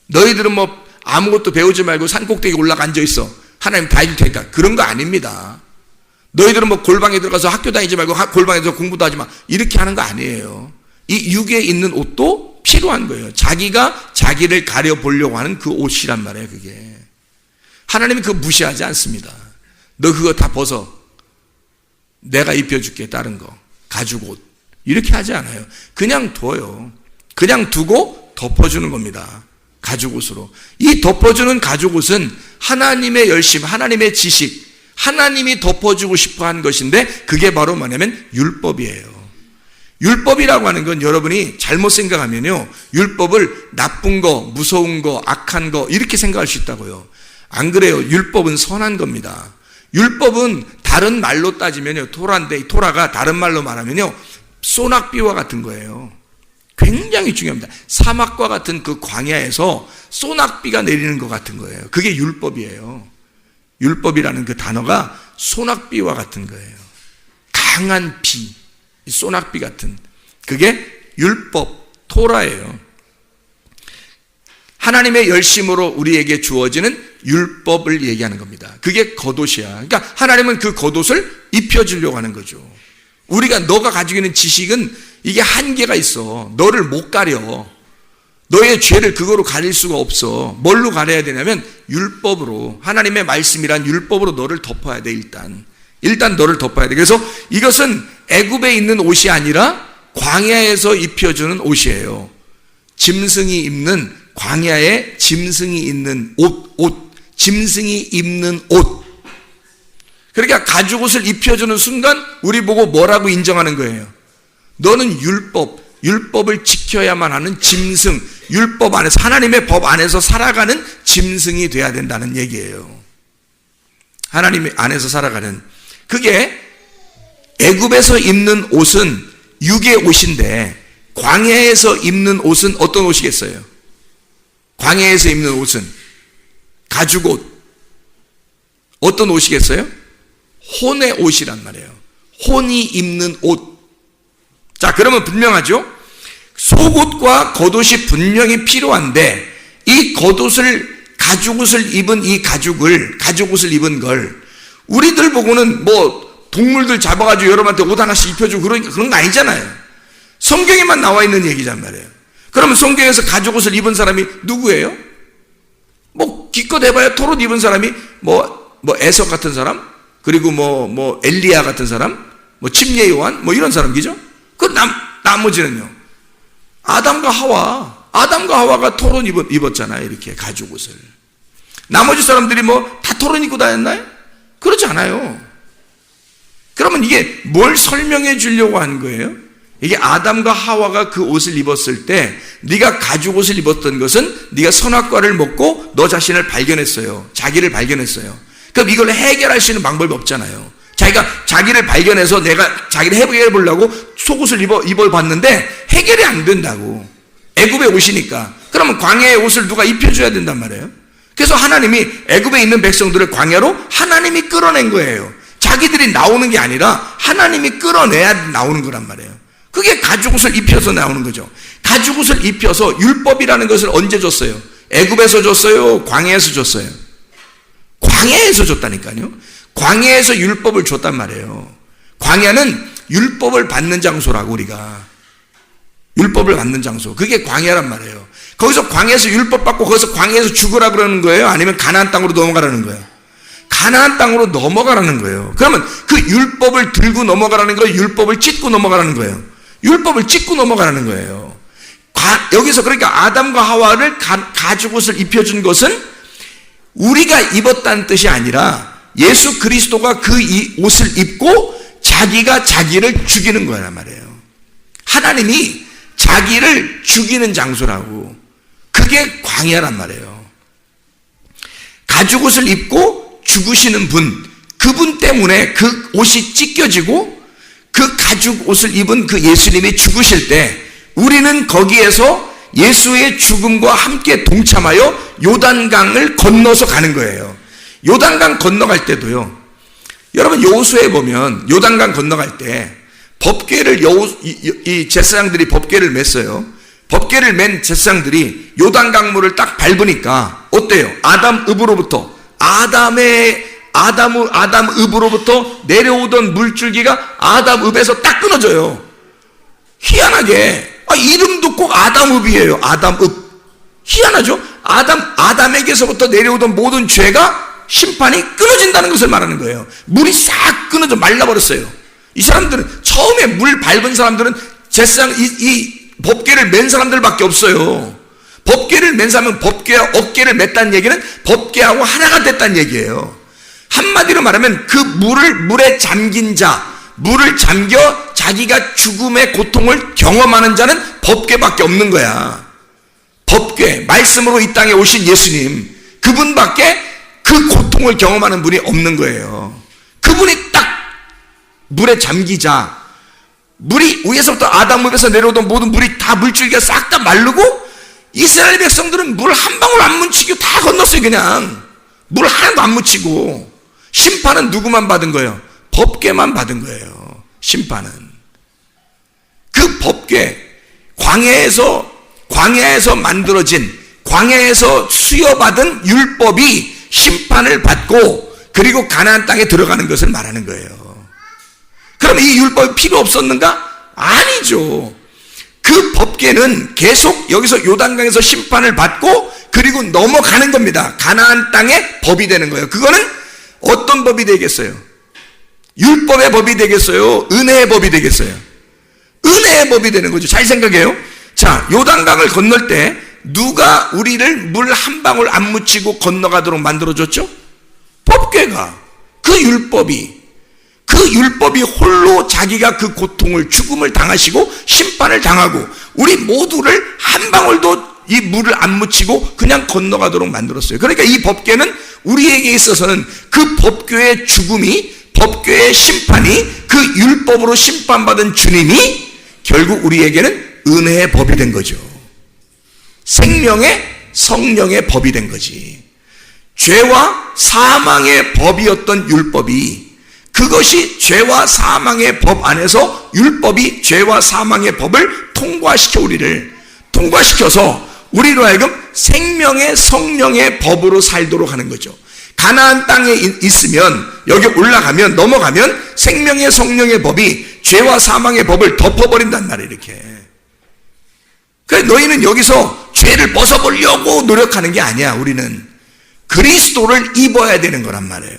너희들은 뭐 아무것도 배우지 말고 산꼭대기 올라가 앉아 있어. 하나님 다 해줄 테니까. 그런 거 아닙니다. 너희들은 뭐 골방에 들어가서 학교 다니지 말고 골방에서 공부도 하지 마. 이렇게 하는 거 아니에요. 이 육에 있는 옷도 필요한 거예요. 자기가 자기를 가려보려고 하는 그 옷이란 말이에요, 그게. 하나님이 그거 무시하지 않습니다. 너 그거 다 벗어. 내가 입혀줄게, 다른 거. 가죽 옷. 이렇게 하지 않아요. 그냥 둬요. 그냥 두고 덮어주는 겁니다. 가죽 옷으로. 이 덮어주는 가죽 옷은 하나님의 열심, 하나님의 지식, 하나님이 덮어주고 싶어 한 것인데 그게 바로 뭐냐면 율법이에요. 율법이라고 하는 건 여러분이 잘못 생각하면요, 율법을 나쁜 거, 무서운 거, 악한 거 이렇게 생각할 수 있다고요. 안 그래요. 율법은 선한 겁니다. 율법은 다른 말로 따지면요, 토라인데 이 토라가 다른 말로 말하면요, 소낙비와 같은 거예요. 굉장히 중요합니다. 사막과 같은 그 광야에서 소낙비가 내리는 것 같은 거예요. 그게 율법이에요. 율법이라는 그 단어가 소낙비와 같은 거예요. 강한 비, 소낙비 같은, 그게 율법, 토라예요. 하나님의 열심으로 우리에게 주어지는 율법을 얘기하는 겁니다. 그게 겉옷이야. 그러니까 하나님은 그 겉옷을 입혀주려고 하는 거죠. 우리가, 너가 가지고 있는 지식은 이게 한계가 있어. 너를 못 가려. 너의 죄를 그거로 가릴 수가 없어. 뭘로 가려야 되냐면 율법으로, 하나님의 말씀이란 율법으로 너를 덮어야 돼. 일단 너를 덮어야 돼. 그래서 이것은 애굽에 있는 옷이 아니라 광야에서 입혀주는 옷이에요. 짐승이 입는, 광야에 짐승이 있는 짐승이 입는 옷. 그러니까 가죽옷을 입혀주는 순간 우리 보고 뭐라고 인정하는 거예요? 너는 율법을 지켜야만 하는 짐승, 율법 안에서, 하나님의 법 안에서 살아가는 짐승이 돼야 된다는 얘기예요. 하나님 안에서 살아가는. 그게 애굽에서 입는 옷은 육의 옷인데 광야에서 입는 옷은 어떤 옷이겠어요? 광야에서 입는 옷은 가죽옷. 어떤 옷이겠어요? 혼의 옷이란 말이에요. 혼이 입는 옷. 자, 그러면 분명하죠? 속옷과 겉옷이 분명히 필요한데 이 겉옷을, 가죽옷을 입은 이 가죽옷을 입은 걸 우리들 보고는 뭐 동물들 잡아가지고 여러분한테 옷 하나씩 입혀주고 그런 거 아니잖아요. 성경에만 나와 있는 얘기란 말이에요. 그러면 성경에서 가죽옷을 입은 사람이 누구예요? 뭐 기껏 해봐야 털옷 입은 사람이 뭐 에서 같은 사람, 그리고 뭐 엘리야 같은 사람, 뭐 침례 요한, 뭐 이런 사람, 그죠? 그 나머지는요, 아담과 하와가 털옷 입었잖아요. 이렇게 가죽옷을. 나머지 사람들이 뭐 다 털옷 입고 다녔나요? 그렇지 않아요. 그러면 이게 뭘 설명해 주려고 하는 거예요? 이게 아담과 하와가 그 옷을 입었을 때 네가 가죽옷을 입었던 것은 네가 선악과를 먹고 너 자신을 발견했어요. 자기를 발견했어요. 그럼 이걸 해결할 수 있는 방법이 없잖아요. 자기가 자기를 발견해서 내가 자기를 해결해 보려고 속옷을 입어봤는데 해결이 안 된다고. 애굽에 옷이니까. 그러면 광야의 옷을 누가 입혀줘야 된단 말이에요. 그래서 하나님이 애굽에 있는 백성들을 광야로 하나님이 끌어낸 거예요. 자기들이 나오는 게 아니라 하나님이 끌어내야 나오는 거란 말이에요. 그게 가죽옷을 입혀서 나오는 거죠. 가죽옷을 입혀서 율법이라는 것을 언제 줬어요? 애굽에서 줬어요? 광야에서 줬어요? 광야에서 줬다니까요. 광야에서 율법을 줬단 말이에요. 광야는 율법을 받는 장소라고, 우리가. 율법을 받는 장소. 그게 광야란 말이에요. 거기서 광야에서 율법 받고 거기서 광야에서 죽으라 그러는 거예요? 아니면 가나안 땅으로 넘어가라는 거예요? 가나안 땅으로 넘어가라는 거예요. 그러면 그 율법을 들고 넘어가라는 거예요? 율법을 찢고 넘어가라는 거예요? 율법을 찢고 넘어가라는 거예요. 여기서 그러니까 아담과 하와를 가죽옷을 입혀준 것은 우리가 입었다는 뜻이 아니라 예수 그리스도가 그 이 옷을 입고 자기가 자기를 죽이는 거란 말이에요. 하나님이 자기를 죽이는 장소라고. 그게 광야란 말이에요. 가죽옷을 입고 죽으시는 분, 그분 때문에 그 옷이 찢겨지고 그 가죽옷을 입은 그 예수님이 죽으실 때 우리는 거기에서 예수의 죽음과 함께 동참하여 요단강을 건너서 가는 거예요. 요단강 건너갈 때도요, 여러분 여호수아에 보면 요단강 건너갈 때 법궤를 이 제사장들이 법궤를 맸어요. 법궤를 맨 제사장들이 요단강물을 딱 밟으니까 어때요? 아담 읍으로부터 내려오던 물줄기가 아담 읍에서 딱 끊어져요. 희한하게 이름도 꼭 아담 읍이에요. 아담 읍. 희한하죠? 아담에게서부터 내려오던 모든 죄가 심판이 끊어진다는 것을 말하는 거예요. 물이 싹 끊어져 말라버렸어요. 이 사람들은 처음에 물 밟은 사람들은 제사장 이 법궤를 맨 사람들밖에 없어요. 법궤를 맨 사람은 법궤와 어깨를 맸다는 얘기는 법궤하고 하나가 됐다는 얘기예요. 한마디로 말하면 그 물에 잠긴 자, 물을 잠겨 자기가 죽음의 고통을 경험하는 자는 법궤밖에 없는 거야. 법궤, 말씀으로 이 땅에 오신 예수님, 그분밖에 그 고통을 경험하는 분이 없는 거예요. 그분이 딱 물에 잠기자, 물이 위에서부터 아담읍에서 내려오던 모든 물이 다 물줄기가 싹 다 마르고 이스라엘 백성들은 물 한 방울 안 묻히고 다 건넜어요. 그냥 물 하나도 안 묻히고. 심판은 누구만 받은 거예요? 법궤만 받은 거예요. 심판은 그 법궤, 광야에서 만들어진, 광야에서 수여받은 율법이 심판을 받고 그리고 가나안 땅에 들어가는 것을 말하는 거예요. 그럼 이 율법이 필요 없었는가? 아니죠. 그 법궤는 계속 여기서 요단강에서 심판을 받고 그리고 넘어가는 겁니다. 가나안 땅의 법이 되는 거예요. 그거는 어떤 법이 되겠어요? 율법의 법이 되겠어요? 은혜의 법이 되겠어요? 은혜의 법이 되는 거죠. 잘 생각해요. 자, 요단강을 건널 때 누가 우리를 물 한 방울 안 묻히고 건너가도록 만들어줬죠? 법궤가. 그 율법이 홀로 자기가 그 고통을, 죽음을 당하시고 심판을 당하고 우리 모두를 한 방울도 이 물을 안 묻히고 그냥 건너가도록 만들었어요. 그러니까 이 법궤는 우리에게 있어서는 그 법궤의 죽음이, 법궤의 심판이, 그 율법으로 심판받은 주님이 결국 우리에게는 은혜의 법이 된 거죠. 생명의 성령의 법이 된 거지. 죄와 사망의 법이었던 율법이, 그것이 죄와 사망의 법 안에서 율법이 죄와 사망의 법을 통과시켜서 우리로 하여금 생명의 성령의 법으로 살도록 하는 거죠. 가나안 땅에 있으면, 여기 올라가면, 넘어가면 생명의 성령의 법이 죄와 사망의 법을 덮어버린단 말이에요. 이렇게. 그래서 너희는 여기서 죄를 벗어보려고 노력하는 게 아니야. 우리는 그리스도를 입어야 되는 거란 말이에요.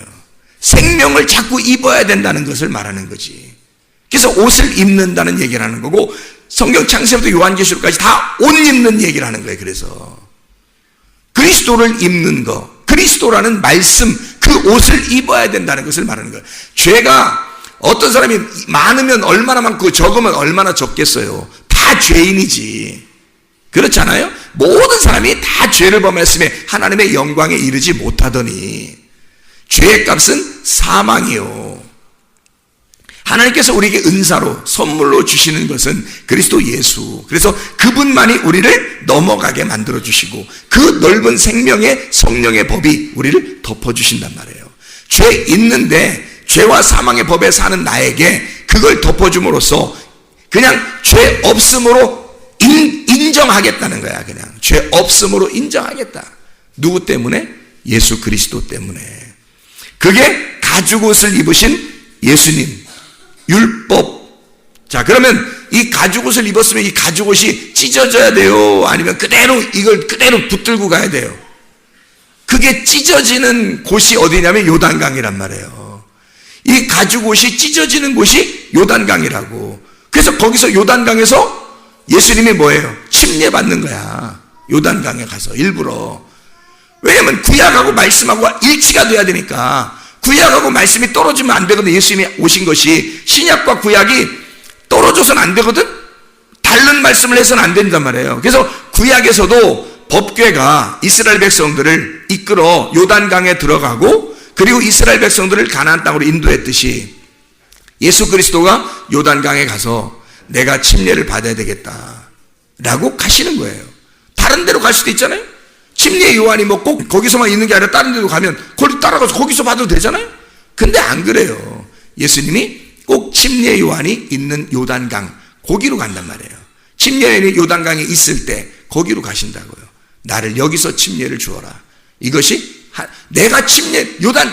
생명을 자꾸 입어야 된다는 것을 말하는 거지. 그래서 옷을 입는다는 얘기를 하는 거고, 성경 창세부터 요한계시록까지 다 옷 입는 얘기를 하는 거예요. 그래서 그리스도를 입는 거, 그리스도라는 말씀, 그 옷을 입어야 된다는 것을 말하는 거예요. 죄가 어떤 사람이 많으면 얼마나 많고 적으면 얼마나 적겠어요. 다 죄인이지. 그렇잖아요? 모든 사람이 다 죄를 범했음에 하나님의 영광에 이르지 못하더니 죄의 값은 사망이요. 하나님께서 우리에게 은사로 선물로 주시는 것은 그리스도 예수. 그래서 그분만이 우리를 넘어가게 만들어주시고 그 넓은 생명의 성령의 법이 우리를 덮어주신단 말이에요. 죄 있는데 죄와 사망의 법에 사는 나에게 그걸 덮어줌으로써 그냥 죄 없음으로 인정하겠다는 거야. 그냥 죄 없음으로 인정하겠다. 누구 때문에? 예수 그리스도 때문에. 그게 가죽옷을 입으신 예수님, 율법. 자, 그러면 이 가죽옷을 입었으면 이 가죽옷이 찢어져야 돼요? 아니면 이걸 그대로 붙들고 가야 돼요? 그게 찢어지는 곳이 어디냐면 요단강이란 말이에요. 이 가죽옷이 찢어지는 곳이 요단강이라고. 그래서 거기서 요단강에서 예수님이 뭐예요? 침례받는 거야. 요단강에 가서 일부러. 왜냐면 구약하고 말씀하고 일치가 돼야 되니까. 구약하고 말씀이 떨어지면 안 되거든. 예수님이 오신 것이 신약과 구약이 떨어져서는 안 되거든. 다른 말씀을 해서는 안 된단 말이에요. 그래서 구약에서도 법궤가 이스라엘 백성들을 이끌어 요단강에 들어가고 그리고 이스라엘 백성들을 가나안 땅으로 인도했듯이 예수 그리스도가 요단강에 가서 내가 침례를 받아야 되겠다라고 가시는 거예요. 다른 데로 갈 수도 있잖아요. 침례 요한이 뭐 꼭 거기서만 있는 게 아니라 다른 데도 가면 거기 따라가서 거기서 받아도 되잖아요. 근데 안 그래요. 예수님이 꼭 침례 요한이 있는 요단강 거기로 간단 말이에요. 침례 요한이 요단강에 있을 때 거기로 가신다고요. 나를 여기서 침례를 주어라. 이것이 내가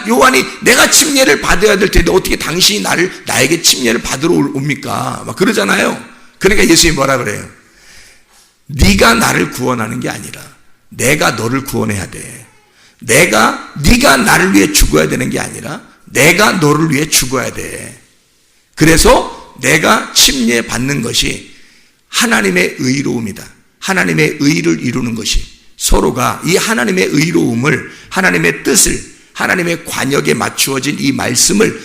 요한이 내가 침례를 받아야 될 텐데 어떻게 당신이 나에게 침례를 받으러 옵니까? 막 그러잖아요. 그러니까 예수님이 뭐라 그래요? 네가 나를 구원하는 게 아니라 내가 너를 구원해야 돼. 네가 나를 위해 죽어야 되는 게 아니라 내가 너를 위해 죽어야 돼. 그래서 내가 침례 받는 것이 하나님의 의로움이다. 하나님의 의를 이루는 것이 서로가 이 하나님의 의로움을 하나님의 뜻을 하나님의 관역에 맞추어진 이 말씀을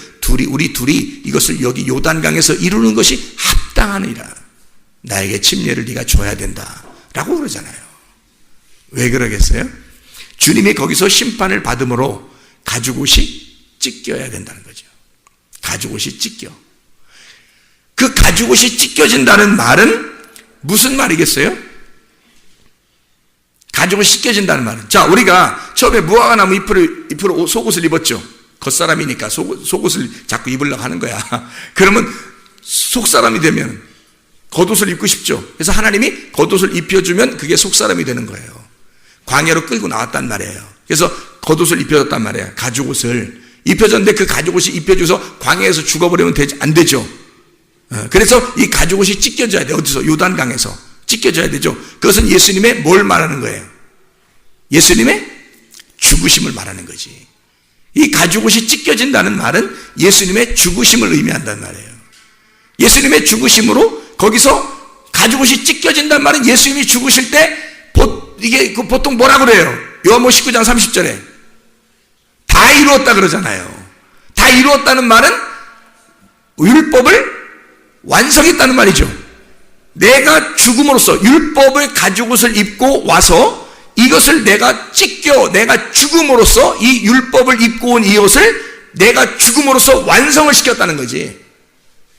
우리 둘이 이것을 여기 요단강에서 이루는 것이 합당하니라. 나에게 침례를 네가 줘야 된다 라고 그러잖아요. 왜 그러겠어요? 주님이 거기서 심판을 받음으로 가죽옷이 찢겨야 된다는 거죠. 가죽옷이 찢겨. 그 가죽옷이 찢겨진다는 말은 무슨 말이겠어요? 가죽옷이 찢겨진다는 말은, 자, 우리가 처음에 무화과나무 잎으로 속옷을 입었죠. 겉사람이니까 속옷을 자꾸 입으려고 하는 거야. 그러면 속사람이 되면 겉옷을 입고 싶죠. 그래서 하나님이 겉옷을 입혀주면 그게 속사람이 되는 거예요. 광야로 끌고 나왔단 말이에요. 그래서 겉옷을 입혀줬단 말이에요. 가죽옷을 입혀줬는데 그 가죽옷이 입혀줘서 광야에서 죽어버리면 안 되죠. 그래서 이 가죽옷이 찢겨져야 돼. 어디서? 요단강에서 찢겨져야 되죠. 그것은 예수님의 뭘 말하는 거예요? 예수님의 죽으심을 말하는 거지. 이 가죽옷이 찢겨진다는 말은 예수님의 죽으심을 의미한단 말이에요. 예수님의 죽으심으로 거기서 가죽옷이 찢겨진다는 말은 예수님이 죽으실 때 이게 보통 뭐라 그래요? 요한복음 19장 30절에 다 이루었다 그러잖아요. 다 이루었다는 말은 율법을 완성했다는 말이죠. 내가 죽음으로써 율법의 가죽옷을 입고 와서 이것을 내가 내가 죽음으로써 이 율법을 입고 온 이 옷을 내가 죽음으로써 완성을 시켰다는 거지.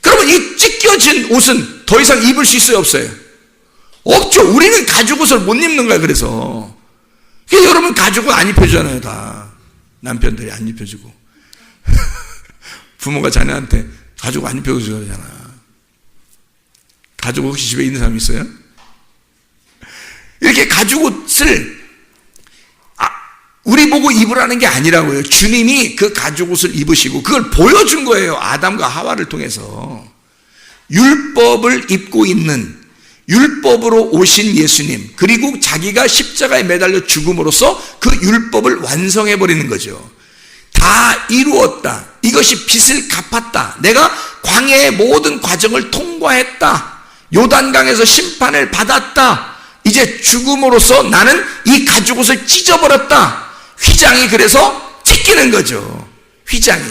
그러면 이 찢겨진 옷은 더 이상 입을 수 있어요, 없어요? 없죠. 우리는 가죽옷을 못 입는 거야. 그래서 여러분 가죽옷 안 입혀주잖아요. 다 남편들이 안 입혀주고 부모가 자녀한테 가죽옷 안 입혀주고 그러잖아. 가죽옷 혹시 집에 있는 사람 있어요? 이렇게 가죽옷을 우리 보고 입으라는 게 아니라고요. 주님이 그 가죽옷을 입으시고 그걸 보여준 거예요. 아담과 하와를 통해서. 율법을 입고 있는 율법으로 오신 예수님, 그리고 자기가 십자가에 매달려 죽음으로써 그 율법을 완성해버리는 거죠. 다 이루었다. 이것이 빚을 갚았다. 내가 광야의 모든 과정을 통과했다. 요단강에서 심판을 받았다. 이제 죽음으로써 나는 이 가죽옷을 찢어버렸다. 휘장이 그래서 찢기는 거죠. 휘장이.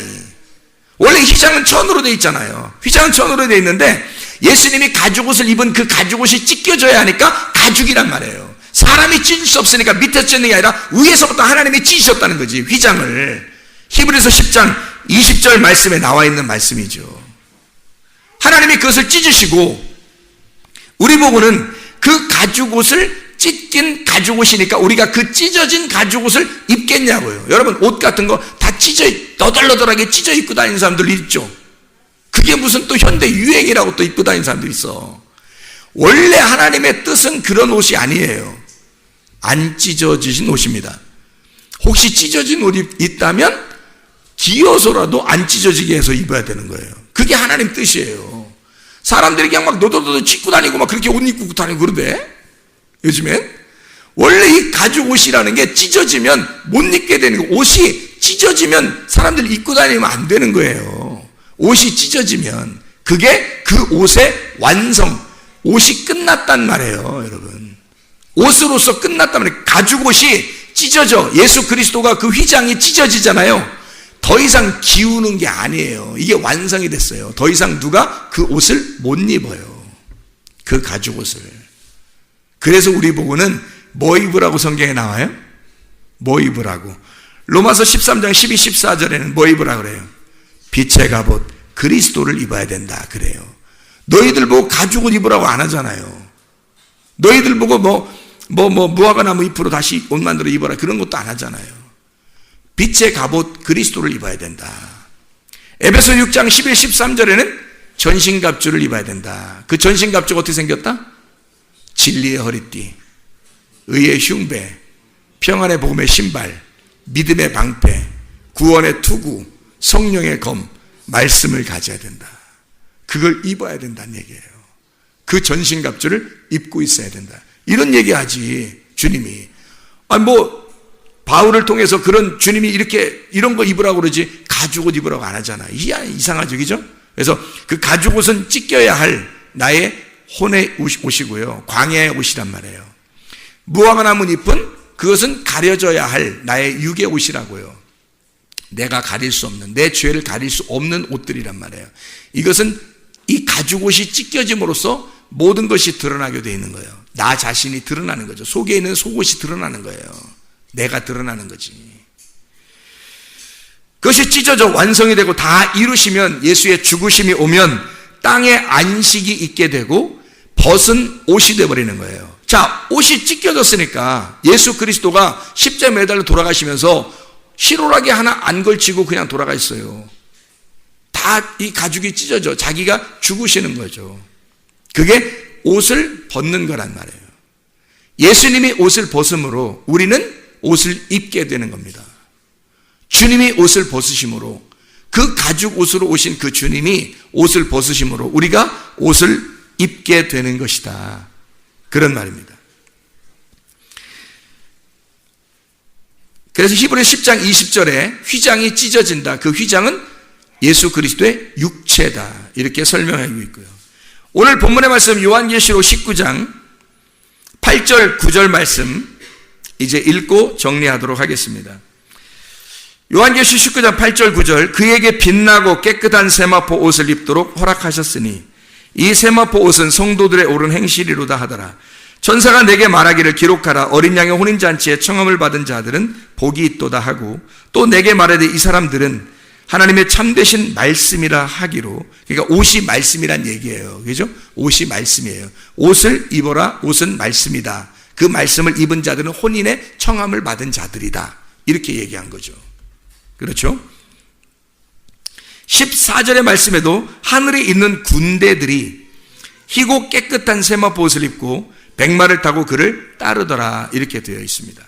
원래 휘장은 천으로 되어 있잖아요. 휘장은 천으로 되어 있는데 예수님이 가죽옷을 입은 그 가죽옷이 찢겨져야 하니까 가죽이란 말이에요. 사람이 찢을 수 없으니까 밑에서 찢는 게 아니라 위에서부터 하나님이 찢으셨다는 거지. 휘장을. 히브리서 10장 20절 말씀에 나와 있는 말씀이죠. 하나님이 그것을 찢으시고 우리 보고는 그 가죽옷을 찢긴 가죽옷이니까 우리가 그 찢어진 가죽옷을 입겠냐고요. 여러분 옷 같은 거 다 너덜너덜하게 찢어 입고 다니는 사람들 있죠. 그게 무슨 또 현대 유행이라고 또 입고 다니는 사람들 있어. 원래 하나님의 뜻은 그런 옷이 아니에요. 안 찢어지신 옷입니다. 혹시 찢어진 옷이 있다면 기어서라도 안 찢어지게 해서 입어야 되는 거예요. 그게 하나님 뜻이에요. 사람들이 그냥 막 너덜너덜 찢고 다니고 막 그렇게 옷 입고 다니고 그러대. 요즘엔 원래 이 가죽 옷이라는 게 찢어지면 못 입게 되는 거. 옷이 찢어지면 사람들이 입고 다니면 안 되는 거예요. 옷이 찢어지면 그게 그 옷의 완성, 옷이 끝났단 말이에요. 여러분 옷으로서 끝났단 말이에요. 가죽 옷이 찢어져. 예수 그리스도가 그 휘장이 찢어지잖아요. 더 이상 기우는 게 아니에요. 이게 완성이 됐어요. 더 이상 누가 그 옷을 못 입어요. 그 가죽 옷을. 그래서 우리 보고는 뭐 입으라고 성경에 나와요? 뭐 입으라고. 로마서 13장 12, 14절에는 뭐 입으라 그래요? 빛의 갑옷 그리스도를 입어야 된다 그래요. 너희들 보고 가죽을 입으라고 안 하잖아요. 너희들 보고 무화과 나무 잎으로 다시 옷 만들어 입어라 그런 것도 안 하잖아요. 빛의 갑옷 그리스도를 입어야 된다. 에베소 6장 11, 13절에는 전신갑주를 입어야 된다. 그 전신갑주가 어떻게 생겼다? 진리의 허리띠, 의의 흉배, 평안의 복음의 신발, 믿음의 방패, 구원의 투구, 성령의 검, 말씀을 가져야 된다. 그걸 입어야 된다는 얘기예요. 그 전신갑주를 입고 있어야 된다. 이런 얘기하지 주님이. 바울을 통해서 그런 주님이 이런 거 입으라고 그러지 가죽옷 입으라고 안 하잖아. 이상하죠, 그죠? 그래서 그 가죽옷은 찢겨야 할 나의 혼의 옷이고요, 광야의 옷이란 말이에요. 무화과 나무 잎은 그것은 가려져야 할 나의 육의 옷이라고요. 내가 가릴 수 없는, 내 죄를 가릴 수 없는 옷들이란 말이에요. 이것은 이 가죽옷이 찢겨짐으로써 모든 것이 드러나게 되어 있는 거예요. 나 자신이 드러나는 거죠. 속에 있는 속옷이 드러나는 거예요. 내가 드러나는 거지. 그것이 찢어져 완성이 되고 다 이루시면, 예수의 죽으심이 오면 땅에 안식이 있게 되고 벗은 옷이 되어버리는 거예요. 자, 옷이 찢겨졌으니까 예수 그리스도가 십자가에 매달려 돌아가시면서 실오라기 하나 안 걸치고 그냥 돌아가 있어요. 다 이 가죽이 찢어져 자기가 죽으시는 거죠. 그게 옷을 벗는 거란 말이에요. 예수님이 옷을 벗음으로 우리는 옷을 입게 되는 겁니다. 주님이 옷을 벗으심으로, 그 가죽 옷으로 오신 그 주님이 옷을 벗으심으로 우리가 옷을 입게 되는 것이다. 그런 말입니다. 그래서 히브리서 10장 20절에 휘장이 찢어진다. 그 휘장은 예수 그리스도의 육체다. 이렇게 설명하고 있고요. 오늘 본문의 말씀 요한계시록 19장 8절 9절 말씀 이제 읽고 정리하도록 하겠습니다. 요한계시록 19장 8절 9절, 그에게 빛나고 깨끗한 세마포 옷을 입도록 허락하셨으니 이 세마포 옷은 성도들의 옳은 행실이로다 하더라. 천사가 내게 말하기를 기록하라. 어린 양의 혼인잔치에 청함을 받은 자들은 복이 있도다 하고, 또 내게 말하되 이 사람들은 하나님의 참되신 말씀이라 하기로. 그러니까 옷이 말씀이란 얘기예요. 그죠? 옷이 말씀이에요. 옷을 입어라. 옷은 말씀이다. 그 말씀을 입은 자들은 혼인의 청함을 받은 자들이다. 이렇게 얘기한 거죠. 그렇죠? 14절의 말씀에도 하늘에 있는 군대들이 희고 깨끗한 세마포 옷을 입고 백마를 타고 그를 따르더라. 이렇게 되어 있습니다.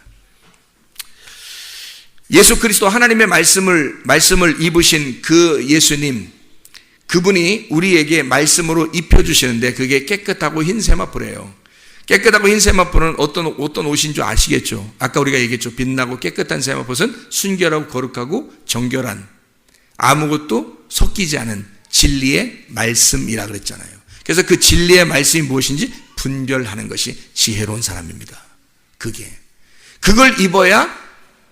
예수 그리스도 하나님의 말씀을 입으신 그 예수님, 그분이 우리에게 말씀으로 입혀주시는데 그게 깨끗하고 흰 세마포래요. 깨끗하고 흰 세마포는 어떤 옷인 줄 아시겠죠? 아까 우리가 얘기했죠. 빛나고 깨끗한 세마포는 순결하고 거룩하고 정결한, 아무것도 섞이지 않은 진리의 말씀이라 그랬잖아요. 그래서 그 진리의 말씀이 무엇인지 분별하는 것이 지혜로운 사람입니다. 그걸 입어야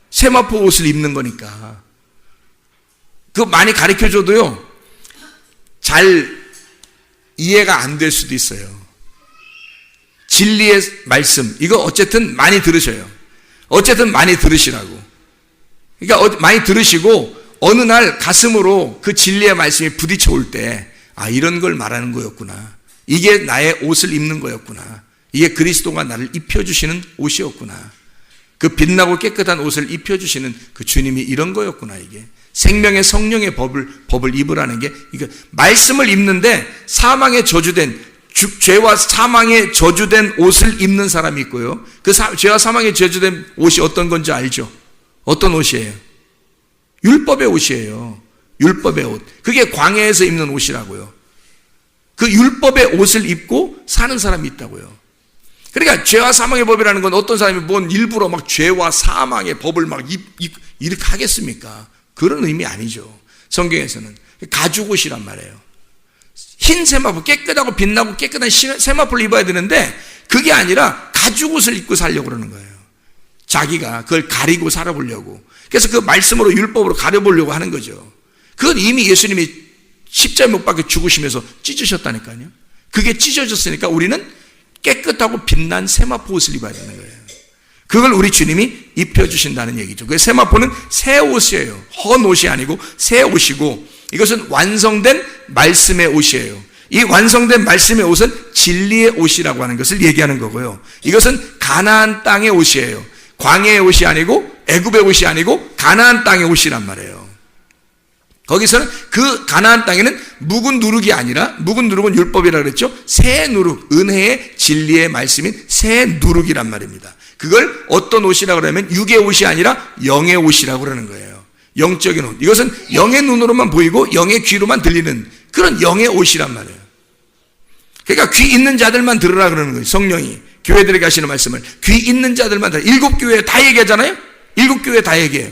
세마포 옷을 입는 거니까. 그거 많이 가르쳐줘도요, 잘 이해가 안 될 수도 있어요. 진리의 말씀, 이거 어쨌든 많이 들으셔요. 어쨌든 많이 들으시라고. 그러니까 많이 들으시고 어느 날 가슴으로 그 진리의 말씀이 부딪혀 올 때, 아, 이런 걸 말하는 거였구나. 이게 나의 옷을 입는 거였구나. 이게 그리스도가 나를 입혀주시는 옷이었구나. 그 빛나고 깨끗한 옷을 입혀주시는 그 주님이 이런 거였구나. 이게 생명의 성령의 법을 입으라는 게, 이거 말씀을 입는데 사망에 저주된, 죄와 사망에 저주된 옷을 입는 사람이 있고요. 그 죄와 사망에 저주된 옷이 어떤 건지 알죠? 어떤 옷이에요? 율법의 옷이에요. 율법의 옷. 그게 광야에서 입는 옷이라고요. 그 율법의 옷을 입고 사는 사람이 있다고요. 그러니까 죄와 사망의 법이라는 건 어떤 사람이 뭔 일부러 막 죄와 사망의 법을 막 이렇게 하겠습니까? 그런 의미 아니죠. 성경에서는 가죽옷이란 말이에요. 흰 세마포, 깨끗하고 빛나고 깨끗한 세마포를 입어야 되는데 그게 아니라 가죽옷을 입고 살려고 그러는 거예요. 자기가 그걸 가리고 살아보려고. 그래서 그 말씀으로 율법으로 가려보려고 하는 거죠. 그건 이미 예수님이 십자가에 못 박혀 죽으시면서 찢으셨다니까요. 그게 찢어졌으니까 우리는 깨끗하고 빛난 세마포 옷을 입어야 되는 거예요. 그걸 우리 주님이 입혀주신다는 얘기죠. 그 세마포는 새 옷이에요. 헌 옷이 아니고 새 옷이고, 이것은 완성된 말씀의 옷이에요. 이 완성된 말씀의 옷은 진리의 옷이라고 하는 것을 얘기하는 거고요. 이것은 가나안 땅의 옷이에요. 광야의 옷이 아니고 애굽의 옷이 아니고 가나안 땅의 옷이란 말이에요. 거기서는 그 가나안 땅에는 묵은 누룩이 아니라, 묵은 누룩은 율법이라고 그랬죠. 새 누룩, 은혜의 진리의 말씀인 새 누룩이란 말입니다. 그걸 어떤 옷이라고 그러면 육의 옷이 아니라 영의 옷이라고 그러는 거예요. 영적인 옷. 이것은 영의 눈으로만 보이고 영의 귀로만 들리는 그런 영의 옷이란 말이에요. 그러니까 귀 있는 자들만 들으라 그러는 거예요. 성령이 교회들에게 하시는 말씀을 귀 있는 자들만 들으라. 7교회 다 얘기하잖아요. 7교회 다 얘기해요.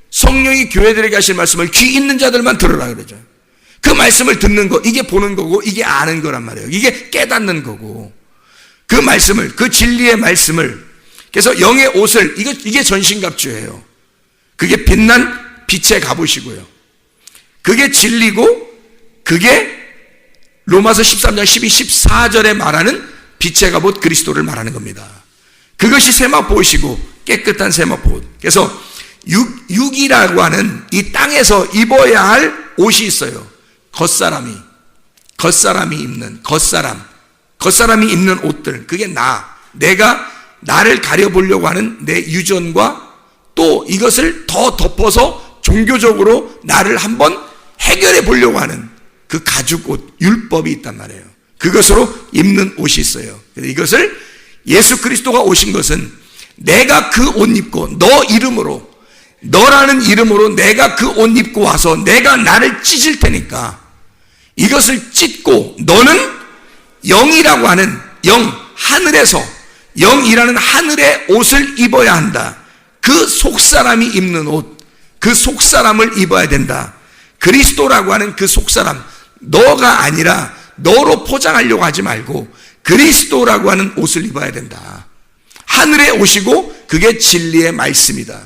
성령이 교회들에게 하시는 말씀을 귀 있는 자들만 들으라 그러죠. 그 말씀을 듣는 거, 이게 보는 거고 이게 아는 거란 말이에요. 이게 깨닫는 거고, 그 말씀을, 그 진리의 말씀을, 그래서 영의 옷을, 이게 전신갑주예요. 그게 빛난 빛의 갑옷이고요. 그게 진리고, 그게 로마서 13장 12, 14절에 말하는 빛의 갑옷 그리스도를 말하는 겁니다. 그것이 세마포옷이고 깨끗한 세마포옷. 그래서 육이라고 하는 이 땅에서 입어야 할 옷이 있어요. 겉사람이 입는 겉사람이 입는 옷들, 그게 내가 나를 가려보려고 하는 내 유전과 또 이것을 더 덮어서 종교적으로 나를 한번 해결해 보려고 하는 그 가죽옷, 율법이 있단 말이에요. 그것으로 입는 옷이 있어요. 이것을 예수 그리스도가 오신 것은 내가 그 옷 입고 너라는 이름으로 내가 그 옷 입고 와서 내가 나를 찢을 테니까 이것을 찢고 너는 영이라고 하는 하늘에서 영이라는 하늘의 옷을 입어야 한다. 그 속사람이 입는 옷, 그 속사람을 입어야 된다. 그리스도라고 하는 그 속사람, 너가 아니라 너로 포장하려고 하지 말고 그리스도라고 하는 옷을 입어야 된다. 하늘의 옷이고 그게 진리의 말씀이다.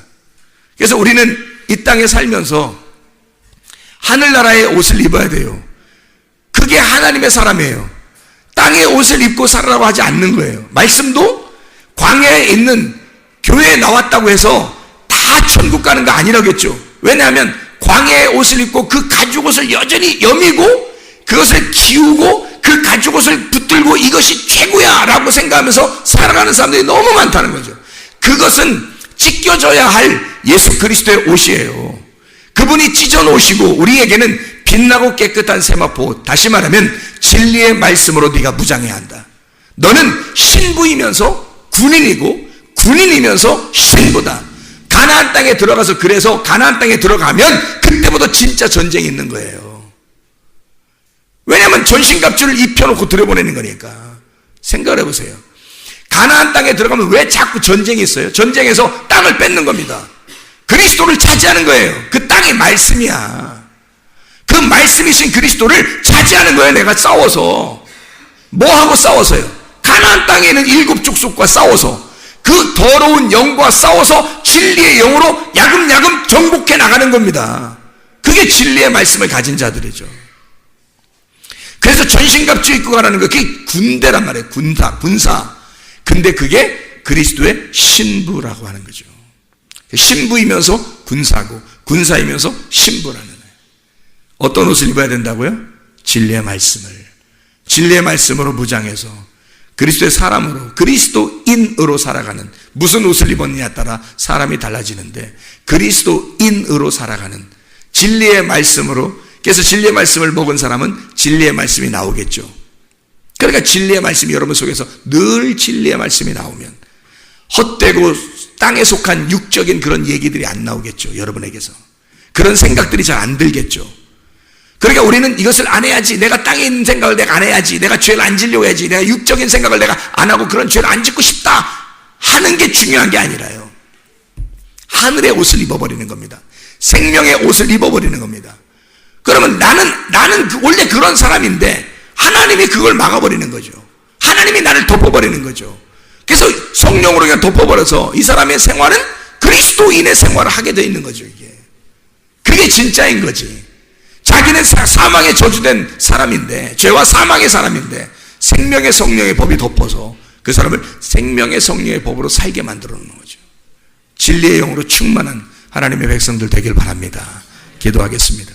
그래서 우리는 이 땅에 살면서 하늘나라의 옷을 입어야 돼요. 그게 하나님의 사람이에요. 땅의 옷을 입고 살아라고 하지 않는 거예요. 말씀도 광야에 있는 교회에 나왔다고 해서 다 천국 가는 거 아니라겠죠. 왜냐하면 광야의 옷을 입고 그 가죽옷을 여전히 여미고 그것을 기우고 그 가죽옷을 붙들고 이것이 최고야 라고 생각하면서 살아가는 사람들이 너무 많다는 거죠. 그것은 찢겨져야 할 예수 그리스도의 옷이에요. 그분이 찢어 놓으시고 우리에게는 빛나고 깨끗한 세마포, 다시 말하면 진리의 말씀으로 네가 무장해야 한다. 너는 신부이면서 군인이고 군인이면서 신부다. 가나안 땅에 들어가서, 그래서 가나안 땅에 들어가면 그때부터 진짜 전쟁이 있는 거예요. 왜냐하면 전신갑주를 입혀놓고 들여보내는 거니까. 생각을 해보세요. 가나안 땅에 들어가면 왜 자꾸 전쟁이 있어요? 전쟁에서 땅을 뺏는 겁니다. 그리스도를 차지하는 거예요. 그 땅이 말씀이야. 그 말씀이신 그리스도를 차지하는 거예요. 내가 싸워서. 뭐하고 싸워서요? 가나안 땅에 있는 7 족속과 싸워서, 그 더러운 영과 싸워서 진리의 영으로 야금야금 정복해 나가는 겁니다. 그게 진리의 말씀을 가진 자들이죠. 그래서 전신갑주 입고 가라는 거, 그게 군대란 말이에요. 군사. 근데 그게 그리스도의 신부라고 하는 거죠. 신부이면서 군사고 군사이면서 신부라는 거예요. 어떤 옷을 입어야 된다고요? 진리의 말씀으로 무장해서 그리스도의 사람으로, 그리스도인으로 살아가는, 무슨 옷을 입었느냐에 따라 사람이 달라지는데 그리스도인으로 살아가는 진리의 말씀으로. 그래서 진리의 말씀을 먹은 사람은 진리의 말씀이 나오겠죠. 그러니까 진리의 말씀이 여러분 속에서 늘 진리의 말씀이 나오면 헛되고 땅에 속한 육적인 그런 얘기들이 안 나오겠죠. 여러분에게서 그런 생각들이 잘 안 들겠죠. 그러니까 우리는 이것을 안 해야지, 내가 땅에 있는 생각을 내가 안 해야지, 내가 죄를 안 지려고 해야지, 내가 육적인 생각을 내가 안 하고 그런 죄를 안 짓고 싶다 하는 게 중요한 게 아니라요, 하늘의 옷을 입어버리는 겁니다. 생명의 옷을 입어버리는 겁니다. 그러면 나는 원래 그런 사람인데 하나님이 그걸 막아버리는 거죠. 하나님이 나를 덮어버리는 거죠. 그래서 성령으로 그냥 덮어버려서 이 사람의 생활은 그리스도인의 생활을 하게 되어 있는 거죠. 그게 진짜인 거지. 자기는 사망에 저주된 사람인데, 죄와 사망의 사람인데, 생명의 성령의 법이 덮어서 그 사람을 생명의 성령의 법으로 살게 만들어 놓는 거죠. 진리의 영으로 충만한 하나님의 백성들 되길 바랍니다. 기도하겠습니다.